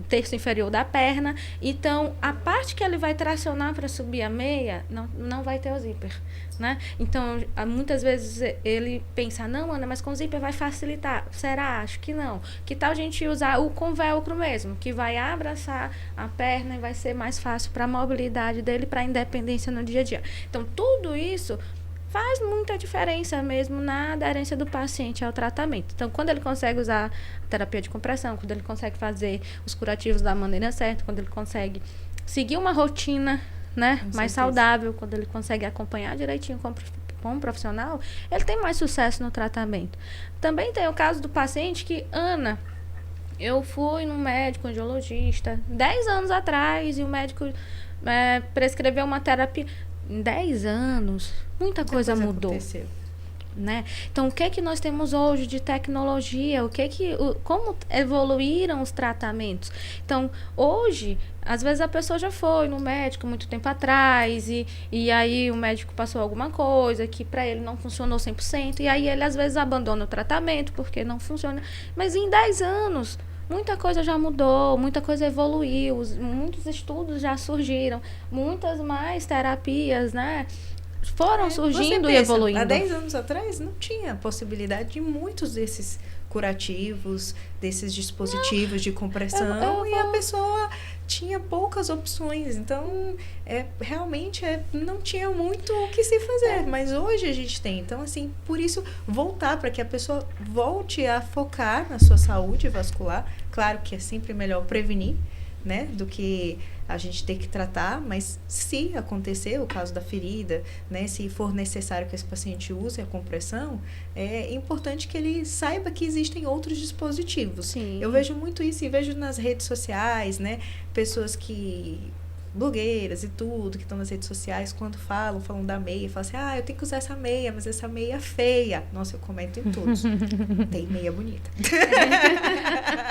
terço inferior da perna. Então, a parte que ele vai tracionar para subir a meia, não vai ter o zíper. Né? Então, muitas vezes ele pensa, não, Ana, mas com zíper vai facilitar. Será? Acho que não. Que tal a gente usar o com velcro mesmo, que vai abraçar a perna e vai ser mais fácil para a mobilidade dele, para a independência no dia a dia. Então, tudo isso faz muita diferença mesmo na aderência do paciente ao tratamento. Então, quando ele consegue usar a terapia de compressão, quando ele consegue fazer os curativos da maneira certa, quando ele consegue seguir uma rotina, né, mais saudável, quando ele consegue acompanhar direitinho com um profissional, ele tem mais sucesso no tratamento. Também tem o caso do paciente que, Ana, eu fui num médico angiologista 10 anos atrás e o médico prescreveu uma terapia. Em 10 anos, muita coisa mudou. Aconteceu. Né? Então, o que é que nós temos hoje de tecnologia? Como evoluíram os tratamentos? Então, hoje, às vezes a pessoa já foi no médico muito tempo atrás e aí o médico passou alguma coisa que para ele não funcionou 100% e aí ele às vezes abandona o tratamento porque não funciona. Mas em 10 anos, muita coisa já mudou, muita coisa evoluiu, muitos estudos já surgiram, muitas mais terapias, né, foram surgindo e evoluindo. Há 10 anos atrás não tinha possibilidade de muitos desses curativos, desses dispositivos de compressão e a pessoa tinha poucas opções. Então, realmente não tinha muito o que se fazer. Mas hoje a gente tem. Então, assim, por isso, voltar para que a pessoa volte a focar na sua saúde vascular. Claro que é sempre melhor prevenir, né, do que a gente ter que tratar, mas se acontecer o caso da ferida, né, se for necessário que esse paciente use a compressão, é importante que ele saiba que existem outros dispositivos. Sim. Eu vejo muito isso e vejo nas redes sociais, né, pessoas blogueiras e tudo, que estão nas redes sociais, quando falam da meia, falam assim, eu tenho que usar essa meia, mas essa meia é feia. Nossa, eu comento em todos. Tem meia bonita.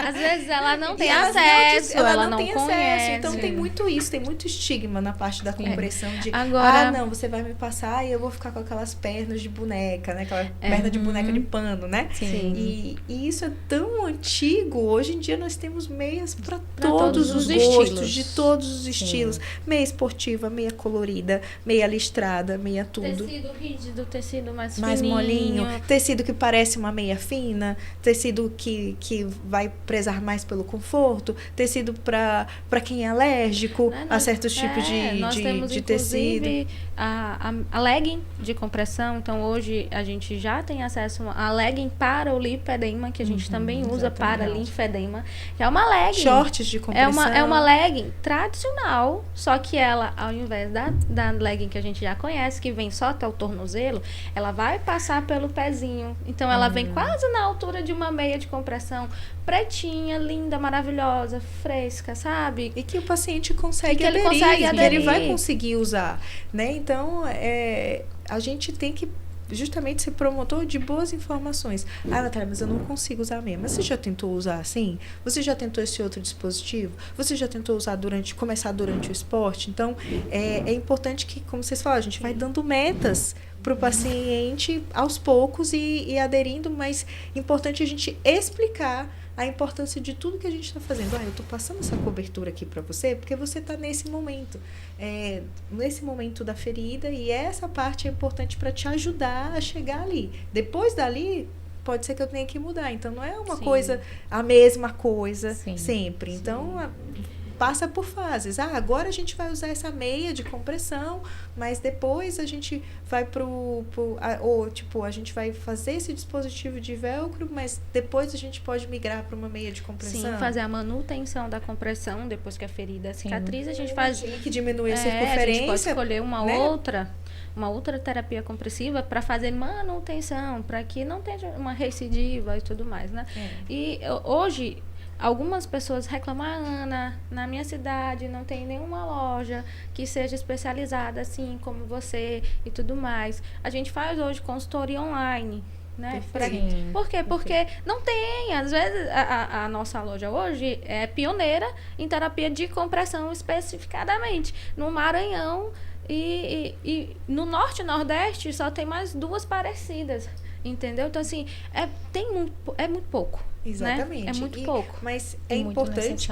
Às vezes ela não tem acesso, ela não tem conhece. Acesso. Então tem muito isso, tem muito estigma na parte da compressão de, agora, não, você vai me passar e eu vou ficar com aquelas pernas de boneca, né? Aquela perna de boneca de pano, né? Sim. E isso é tão antigo, hoje em dia nós temos meias para todos os gostos, estilos. De todos os estilos. Meia esportiva, meia colorida, meia listrada, meia tudo. Tecido rígido, tecido mais molinho, tecido que parece uma meia fina, tecido que vai prezar mais pelo conforto, tecido para quem é alérgico a certos tipos nós temos, de tecido. A legging de compressão, então hoje a gente já tem acesso a legging para o lipedema, que a gente também usa para linfedema, que é uma legging. Shorts de compressão. É uma legging tradicional, só que ela, ao invés da legging que a gente já conhece, que vem só até o tornozelo, ela vai passar pelo pezinho. Então, ela vem quase na altura de uma meia de compressão, pretinha, linda, maravilhosa, fresca, sabe? E que o paciente consegue aderir, que ele vai conseguir usar, né? Então, a gente tem que justamente ser promotor de boas informações. Natália, mas eu não consigo usar a meia. Mas você já tentou usar assim? Você já tentou esse outro dispositivo? Você já tentou usar começar durante o esporte? Então, é importante que, como vocês falaram, a gente vai dando metas para o paciente aos poucos e aderindo, mas é importante a gente explicar a importância de tudo que a gente está fazendo. Eu estou passando essa cobertura aqui para você porque você está nesse momento da ferida, e essa parte é importante para te ajudar a chegar ali. Depois dali, pode ser que eu tenha que mudar. Então, não é uma Sim. coisa, a mesma coisa Sim. sempre. Então, passa por fases. Agora a gente vai usar essa meia de compressão, mas depois a gente vai a gente vai fazer esse dispositivo de velcro, mas depois a gente pode migrar para uma meia de compressão. Sim, fazer a manutenção da compressão depois que a ferida cicatriza. A gente faz... Que diminui a A circunferência. gente pode escolher uma né? outra terapia compressiva para fazer manutenção, para que não tenha uma recidiva e tudo mais, né? E hoje, algumas pessoas reclamam, Ana, na minha cidade não tem nenhuma loja que seja especializada assim como você e tudo mais. A gente faz hoje consultoria online, né? Por quê? Porque não tem. Às vezes, a nossa loja hoje é pioneira em terapia de compressão especificadamente. No Maranhão e no Norte e Nordeste só tem mais 2 parecidas. Entendeu? Então, assim, é muito pouco. Exatamente. Né? É muito pouco. Mas é muito importante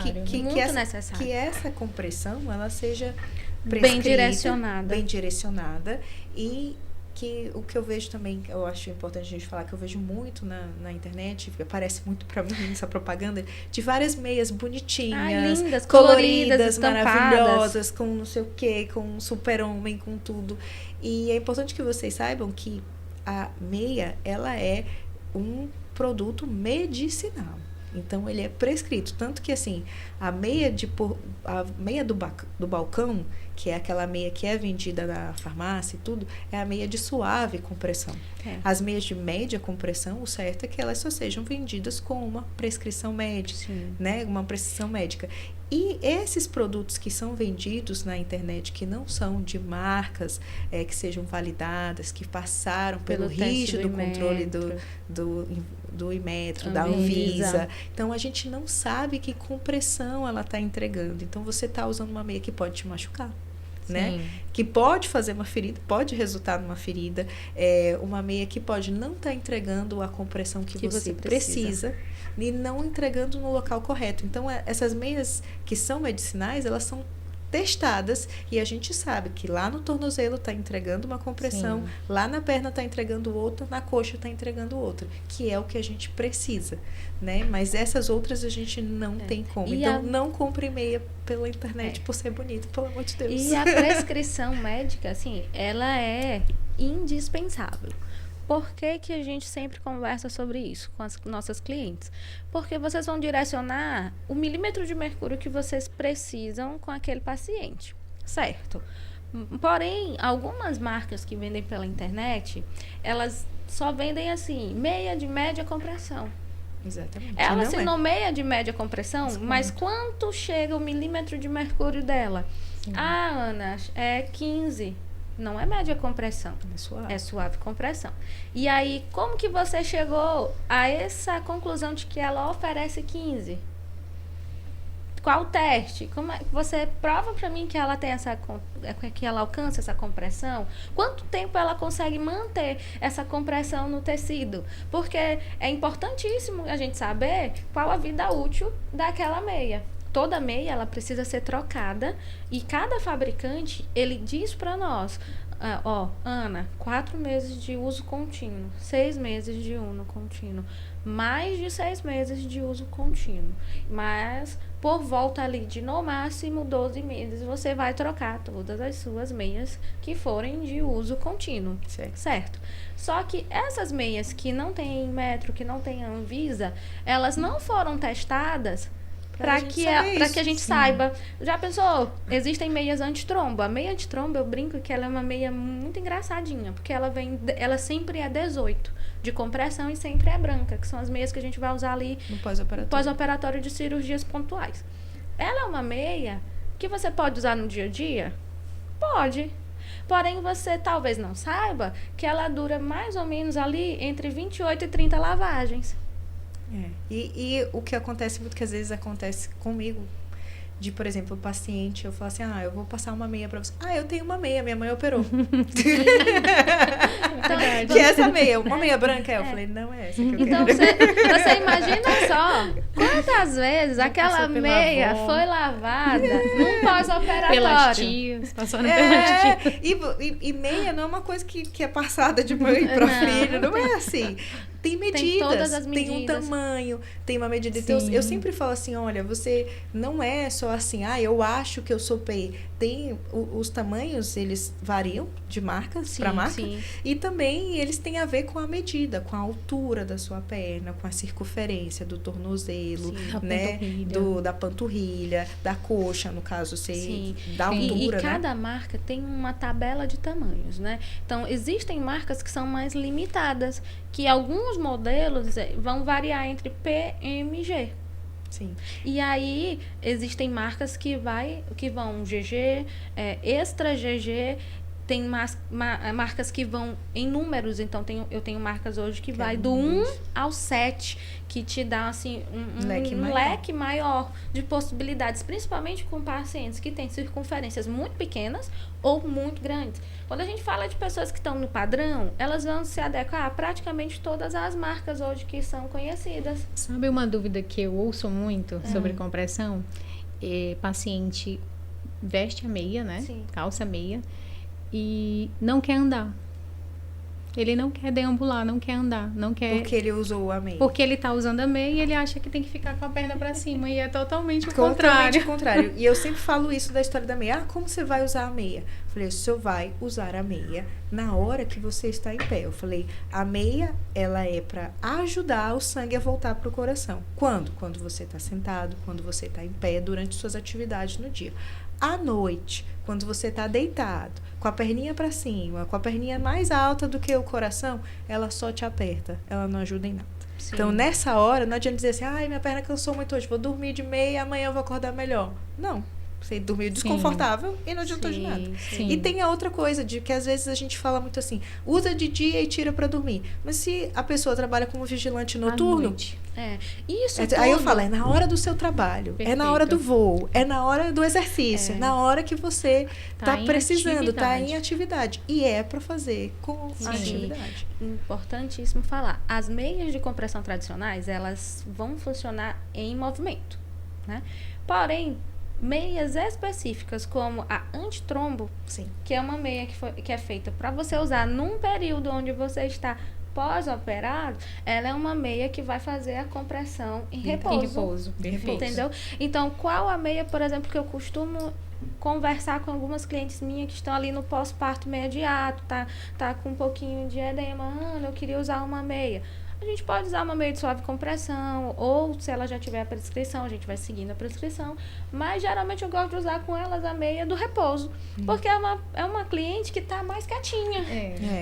necessário, que essa compressão ela seja bem direcionada e que o que eu vejo também, eu acho importante a gente falar, que eu vejo muito na internet, aparece muito pra mim essa propaganda, de várias meias bonitinhas, lindas, coloridas, estampadas, maravilhosas, com não sei o quê, com um super-homem, com tudo. E é importante que vocês saibam que a meia, ela é um produto medicinal. Então, ele é prescrito. Tanto que, assim, a meia do balcão, que é aquela meia que é vendida na farmácia e tudo, é a meia de suave compressão. As meias de média compressão, o certo é que elas só sejam vendidas com uma prescrição médica, né? Uma prescrição médica. E esses produtos que são vendidos na internet, que não são de marcas que sejam validadas, que passaram pelo rígido controle do Inmetro, da Anvisa. Então, a gente não sabe que compressão ela está entregando. Então, você está usando uma meia que pode te machucar. Né? Que pode fazer uma ferida, pode resultar numa ferida, uma meia que pode não estar entregando a compressão que você precisa e não entregando no local correto. Então, essas meias que são medicinais, elas são testadas e a gente sabe que lá no tornozelo está entregando uma compressão, lá na perna está entregando outra, na coxa está entregando outra, que é o que a gente precisa, né? Mas essas outras a gente não tem como. Então, não compre meia pela internet por ser bonita, pelo amor de Deus. E a prescrição médica, assim, ela é indispensável. Por que a gente sempre conversa sobre isso com as nossas clientes? Porque vocês vão direcionar o milímetro de mercúrio que vocês precisam com aquele paciente, certo? Porém, algumas marcas que vendem pela internet, elas só vendem assim, meia de média compressão. Exatamente. Ela se nomeia de média compressão, mas quanto chega o milímetro de mercúrio dela? Ana, é 15. Não é média compressão, é suave compressão. E aí, como que você chegou a essa conclusão de que ela oferece 15? Qual o teste? Como é que você prova para mim que ela tem que ela alcança essa compressão? Quanto tempo ela consegue manter essa compressão no tecido? Porque é importantíssimo a gente saber qual a vida útil daquela meia. Toda meia, ela precisa ser trocada e cada fabricante, ele diz para nós, Ana, 4 meses de uso contínuo, 6 meses de uso contínuo, mais de 6 meses de uso contínuo, mas por volta ali de no máximo 12 meses, você vai trocar todas as suas meias que forem de uso contínuo, certo? Só que essas meias que não têm Inmetro, que não têm Anvisa, elas não foram testadas para que a gente saiba. Já pensou? Existem meias antitrombo. A meia antitrombo, eu brinco que ela é uma meia muito engraçadinha, porque ela sempre é 18 de compressão e sempre é branca, que são as meias que a gente vai usar ali no pós-operatório de cirurgias pontuais. Ela é uma meia que você pode usar no dia a dia? Pode. Porém, você talvez não saiba que ela dura mais ou menos ali entre 28 e 30 lavagens. E o que acontece muito, que às vezes acontece comigo, de, por exemplo, o paciente, eu falo assim, eu vou passar uma meia pra você. Eu tenho uma meia, minha mãe operou. Então, que é essa meia, uma meia branca? Eu falei, não é essa que eu quero. Então, você imagina só, quantas vezes aquela meia foi lavada num pós-operatório. Pelas tias, passando pelas tias. E meia não é uma coisa que é passada de mãe para filho, não é assim. tem medidas, Tem todas as tem um medidas. tamanho, tem uma medida. Então, Sim. eu sempre falo assim, olha, você não é só assim, eu acho que eu sou PI. Tem os tamanhos, eles variam de marca para marca. Sim. E também eles têm a ver com a medida, com a altura da sua perna, com a circunferência do tornozelo, Sim. né? panturrilha. Da panturrilha, da coxa, no caso, Sim. da altura, E né? cada marca tem uma tabela de tamanhos, né? Então, existem marcas que são mais limitadas, que alguns modelos vão variar entre P, M e G. Sim. E aí, existem marcas que vão GG, extra GG, tem marcas que vão em números, então eu tenho marcas hoje que vai do 1 ao 7, que te dá assim, um leque maior de possibilidades, principalmente com pacientes que têm circunferências muito pequenas ou muito grandes. Quando a gente fala de pessoas que estão no padrão, elas vão se adequar a praticamente todas as marcas hoje que são conhecidas. Sabe uma dúvida que eu ouço muito sobre compressão? Paciente veste a meia, né? Sim. Calça meia e não quer andar. Ele não quer deambular, não quer andar, não quer... Porque ele usou a meia. Porque ele tá usando a meia e ele acha que tem que ficar com a perna pra cima. E é totalmente o Totalmente contrário. o contrário. E eu sempre falo isso da história da meia. Como você vai usar a meia? Eu falei, o senhor vai usar a meia na hora que você está em pé. Eu falei, a meia, ela é para ajudar o sangue a voltar pro coração. Quando? Quando você está sentado, quando você está em pé, durante suas atividades no dia. À noite, quando você está deitado, com a perninha para cima, com a perninha mais alta do que o coração, ela só te aperta, ela não ajuda em nada. Sim. Então, nessa hora, não adianta dizer assim, minha perna cansou muito hoje, vou dormir de meia, amanhã eu vou acordar melhor. Não. Você dormiu desconfortável e não adiantou de nada. Sim. E tem a outra coisa, de que às vezes a gente fala muito assim, usa de dia e tira para dormir. Mas se a pessoa trabalha como vigilante noturno... Isso Aí eu falo, é na hora do seu trabalho, é na hora do voo, é na hora do exercício, na hora que você tá precisando, tá em atividade. E é para fazer com a atividade. Importantíssimo falar. As meias de compressão tradicionais, elas vão funcionar em movimento, né? Porém, meias específicas como a antitrombo, Sim. que é uma meia que é feita para você usar num período onde você está pós-operado, ela é uma meia que vai fazer a compressão em repouso. Perfeito. Entendeu? Então, qual a meia, por exemplo, que eu costumo conversar com algumas clientes minhas que estão ali no pós-parto imediato, tá com um pouquinho de edema, eu queria usar uma meia. A gente pode usar uma meia de suave compressão, ou se ela já tiver a prescrição, a gente vai seguindo a prescrição. Mas geralmente eu gosto de usar com elas a meia do repouso, porque é uma cliente que está mais quietinha,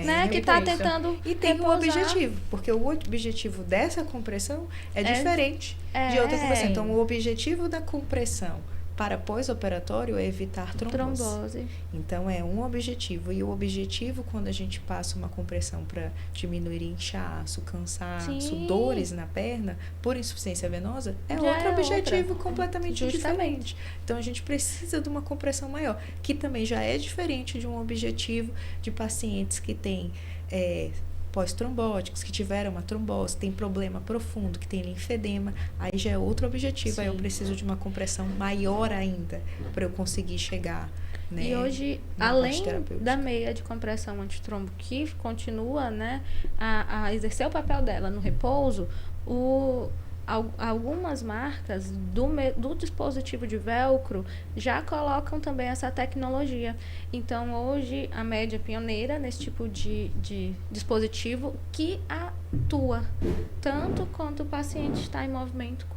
né? Que está tentando E tem um repousar. objetivo, porque o objetivo dessa compressão é diferente de outra compressão. Então, o objetivo da compressão para pós-operatório é evitar trombose. Então, é um objetivo. E o objetivo, quando a gente passa uma compressão para diminuir inchaço, cansaço, dores na perna, por insuficiência venosa, é outro objetivo completamente diferente. Então, a gente precisa de uma compressão maior, que também já é diferente de um objetivo de pacientes que têm... pós-trombóticos, que tiveram uma trombose, tem problema profundo, que tem linfedema, aí já é outro objetivo, aí eu preciso de uma compressão maior ainda para eu conseguir chegar, né? E hoje, além da meia de compressão antitrombo, que continua, né, a exercer o papel dela no repouso, algumas marcas do dispositivo de velcro já colocam também essa tecnologia. Então, hoje, a Med é pioneira nesse tipo de dispositivo que atua tanto quando o paciente está em movimento,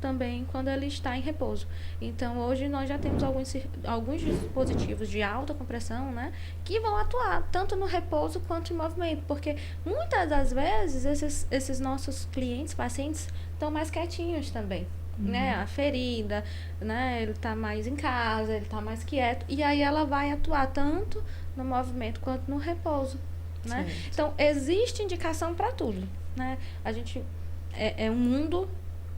também quando ele está em repouso. Então, hoje nós já temos alguns dispositivos de alta compressão, né, que vão atuar tanto no repouso quanto em movimento, porque muitas das vezes esses nossos clientes, pacientes, estão mais quietinhos também. Né, a ferida, né, ele está mais em casa, ele está mais quieto, e aí ela vai atuar tanto no movimento quanto no repouso, né? Então, existe indicação para tudo, né? A gente é um mundo,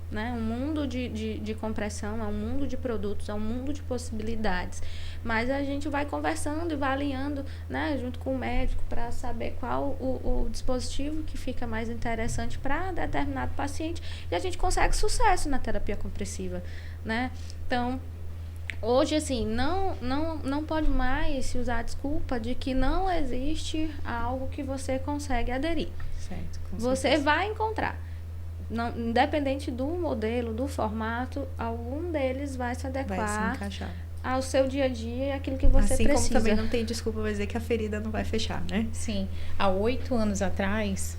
né? Um mundo de compressão, é um mundo de produtos, é um mundo de possibilidades. Mas a gente vai conversando e vai alinhando, né, junto com o médico para saber qual o dispositivo que fica mais interessante para determinado paciente, e a gente consegue sucesso na terapia compressiva, né? Então, Hoje, assim, não pode mais se usar a desculpa de que não existe algo que você consegue aderir. Certo, com Você certeza. vai encontrar. Não, independente do modelo, do formato, algum deles vai se Vai se adequar encaixar. ao seu dia a dia e aquilo que você Assim precisa. como também não tem desculpa pra dizer que a ferida não vai fechar, né? Sim. Há 8 anos atrás,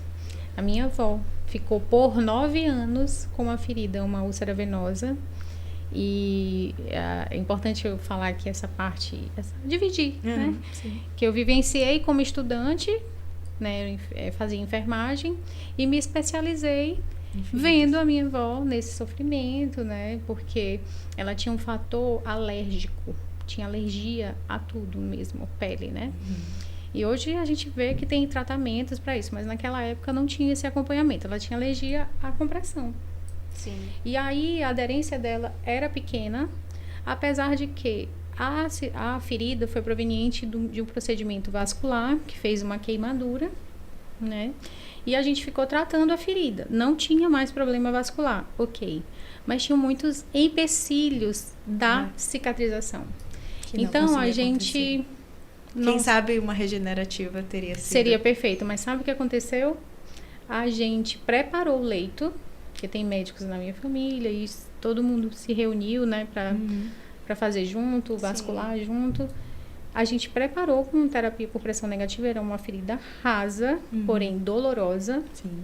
a minha avó ficou por 9 anos com uma ferida, uma úlcera venosa. E é importante eu falar aqui essa parte, dividir, né? Sim. Que eu vivenciei como estudante, né? Eu fazia enfermagem e me especializei vendo a minha avó nesse sofrimento, né? Porque ela tinha um fator alérgico, tinha alergia a tudo mesmo, pele, né? E hoje a gente vê que tem tratamentos para isso, mas naquela época não tinha esse acompanhamento. Ela tinha alergia à compressão. Sim. E aí a aderência dela era pequena, apesar de que a ferida foi proveniente de um procedimento vascular que fez uma queimadura, né? E a gente ficou tratando a ferida. Não tinha mais problema vascular, ok. Mas tinham muitos empecilhos da cicatrização. Que não Então a conseguia gente... acontecer. Quem sabe uma regenerativa teria sido. Seria perfeito, mas sabe o que aconteceu? A gente preparou o leito, porque tem médicos na minha família, e todo mundo se reuniu, né, para fazer junto, vascular junto. A gente preparou com terapia por pressão negativa, era uma ferida rasa, porém dolorosa. Sim.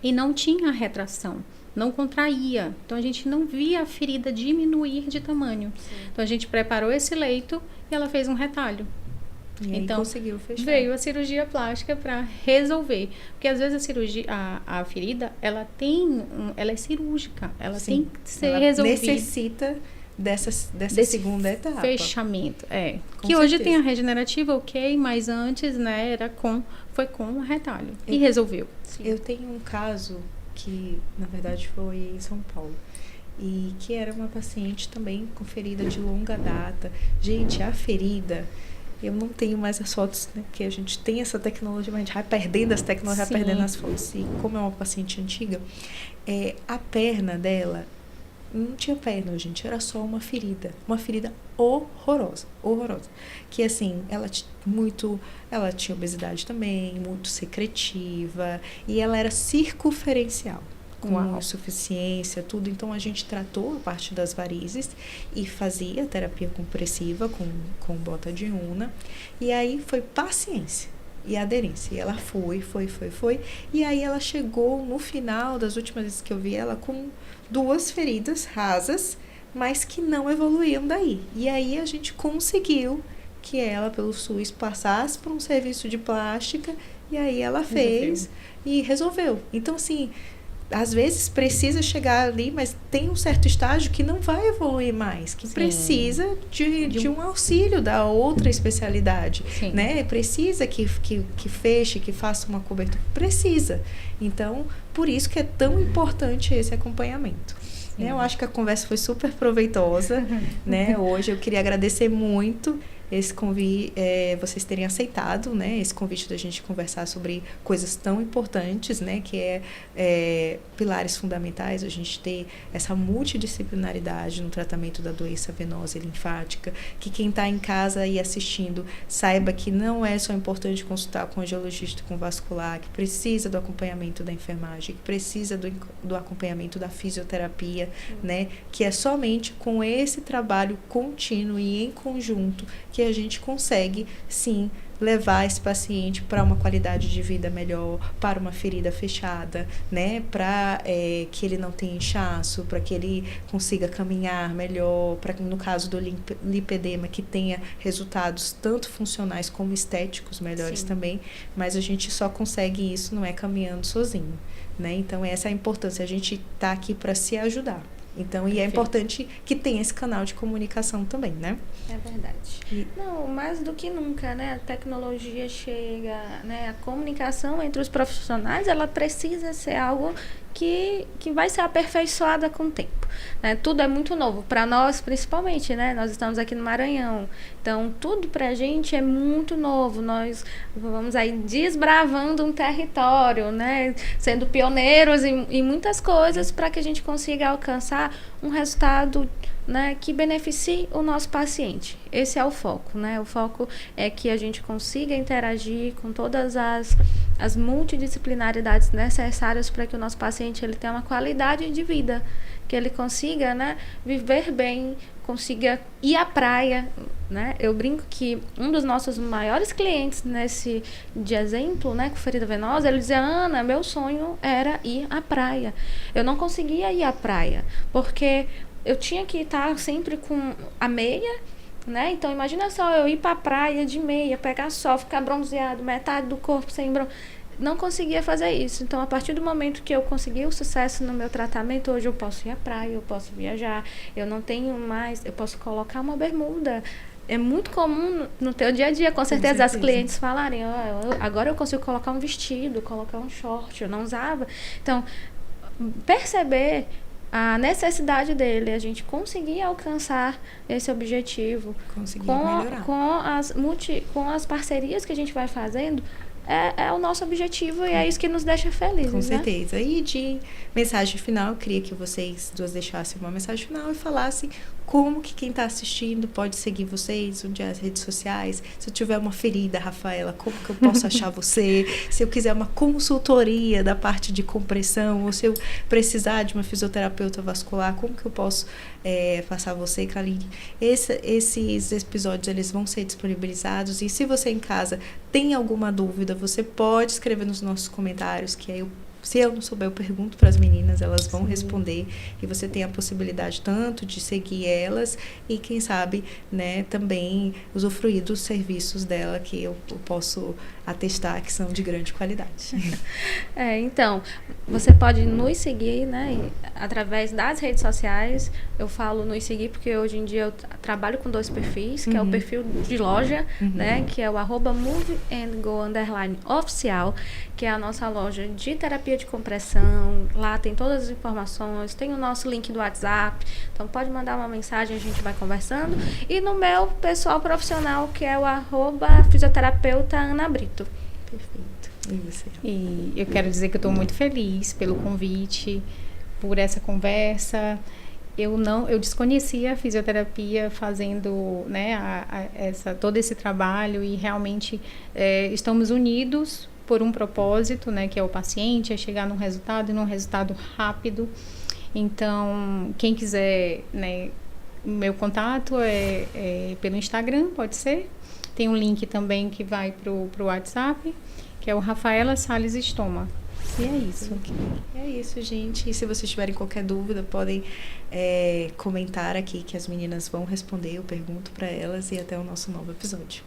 E não tinha retração, não contraía. Então, a gente não via a ferida diminuir de tamanho. Sim. Então, a gente preparou esse leito e ela fez um retalho. E aí Então, conseguiu fechar. veio a cirurgia plástica para resolver. Porque, às vezes, a cirurgia, a ferida, ela é cirúrgica. Ela Sim. tem que ser Ela resolvida. necessita dessa Desse segunda etapa. fechamento, Com que hoje certeza. tem a regenerativa, ok, mas antes, né, foi com um retalho. E resolveu. Sim. Eu tenho um caso que, na verdade, foi em São Paulo. E que era uma paciente também com ferida de longa data. Gente, a ferida... Eu não tenho mais as fotos, né? Porque a gente tem essa tecnologia, mas a gente vai perdendo as tecnologias, vai Sim. perdendo as fotos. E como é uma paciente antiga, a perna dela não tinha perna, gente. Era só uma ferida. Uma ferida horrorosa. Horrorosa. Que, assim, ela tinha obesidade também, muito secretiva. E ela era circunferencial. Com insuficiência, tudo. Então, a gente tratou a parte das varizes e fazia terapia compressiva com bota de una. E aí, foi paciência e aderência. E ela foi. E aí, ela chegou no final das últimas vezes que eu vi ela com 2 feridas rasas, mas que não evoluíam daí. E aí, a gente conseguiu que ela, pelo SUS, passasse por um serviço de plástica. E aí, ela fez e resolveu. Então, assim... Às vezes precisa chegar ali, mas tem um certo estágio que não vai evoluir mais, que precisa de um auxílio da outra especialidade, né? Precisa que feche, que faça uma cobertura, precisa. Então, por isso que é tão importante esse acompanhamento. Eu acho que a conversa foi super proveitosa, né? Hoje eu queria agradecer muito esse convite, vocês terem aceitado, né, esse convite da gente conversar sobre coisas tão importantes, né, que pilares fundamentais, a gente ter essa multidisciplinaridade no tratamento da doença venosa e linfática, que quem está em casa e assistindo saiba que não é só importante consultar com o angiologista com vascular, que precisa do acompanhamento da enfermagem, que precisa do acompanhamento da fisioterapia, né, que é somente com esse trabalho contínuo e em conjunto que a gente consegue, sim, levar esse paciente para uma qualidade de vida melhor, para uma ferida fechada, né? Para que ele não tenha inchaço, para que ele consiga caminhar melhor, para que no caso do lipedema que tenha resultados tanto funcionais como estéticos melhores também, mas a gente só consegue isso, não é caminhando sozinho, né? Então essa é a importância, a gente está aqui para se ajudar. Então, e é importante que tenha esse canal de comunicação também, né? É verdade. Não, mais do que nunca, né? A tecnologia chega, né? A comunicação entre os profissionais, ela precisa ser algo que vai ser aperfeiçoada com o tempo, né? Tudo é muito novo, para nós principalmente, né? Nós estamos aqui no Maranhão, então tudo para a gente é muito novo, nós vamos aí desbravando um território, né? Sendo pioneiros em muitas coisas para que a gente consiga alcançar um resultado né, que beneficie o nosso paciente. Esse é o foco, né? O foco é que a gente consiga interagir com todas as multidisciplinaridades necessárias para que o nosso paciente ele tenha uma qualidade de vida, que ele consiga, né, viver bem, consiga ir à praia, né? Eu brinco que um dos nossos maiores clientes nesse de exemplo, né, com ferida venosa, ele dizia: Ana, meu sonho era ir à praia. Eu não conseguia ir à praia, porque eu tinha que estar sempre com a meia, né? Então imagina só eu ir para a praia de meia, pegar sol, ficar bronzeado, metade do corpo sem não conseguia fazer isso. Então, a partir do momento que eu consegui o sucesso no meu tratamento, hoje eu posso ir à praia, eu posso viajar, eu não tenho mais, eu posso colocar uma bermuda. É muito comum no teu dia a dia, com certeza, as clientes falarem: agora eu consigo colocar um vestido, colocar um short, eu não usava. Então, perceber a necessidade dele, a gente conseguir alcançar esse objetivo com as parcerias que a gente vai fazendo, é o nosso objetivo e é isso que nos deixa felizes. Com certeza. E de mensagem final, eu queria que vocês duas deixassem uma mensagem final e falassem como que quem está assistindo pode seguir vocês, onde é as redes sociais. Se eu tiver uma ferida, Rafaela, como que eu posso achar você? Se eu quiser uma consultoria da parte de compressão, ou se eu precisar de uma fisioterapeuta vascular, como que eu posso passar você, Kaline? Esses episódios, eles vão ser disponibilizados, e se você em casa tem alguma dúvida, você pode escrever nos nossos comentários, que aí se eu não souber, eu pergunto para as meninas, elas vão responder, e você tem a possibilidade tanto de seguir elas e, quem sabe, né, também usufruir dos serviços dela, que eu posso atestar que são de grande qualidade. Então, você pode nos seguir, né, através das redes sociais. Eu falo nos seguir porque hoje em dia eu trabalho com 2 perfis, que é o perfil de loja, né, que é o @moveandgo_oficial, que é a nossa loja de terapia de compressão. Lá tem todas as informações, tem o nosso link do WhatsApp, então pode mandar uma mensagem, a gente vai conversando. E no meu pessoal profissional, que é o @fisioterapeuta Ana Brito. Perfeito. E você? E eu quero dizer que eu estou muito feliz pelo convite, por essa conversa. Eu desconhecia a fisioterapia fazendo, né, todo esse trabalho, e realmente estamos unidos por um propósito, né, que é o paciente, é chegar num resultado, e num resultado rápido. Então, quem quiser, né, meu contato é pelo Instagram, pode ser. Tem um link também que vai pro WhatsApp, que é o Rafaela Salles Estoma. E é isso. É isso, gente. E se vocês tiverem qualquer dúvida, podem comentar aqui, que as meninas vão responder. Eu pergunto para elas, e até o nosso novo episódio.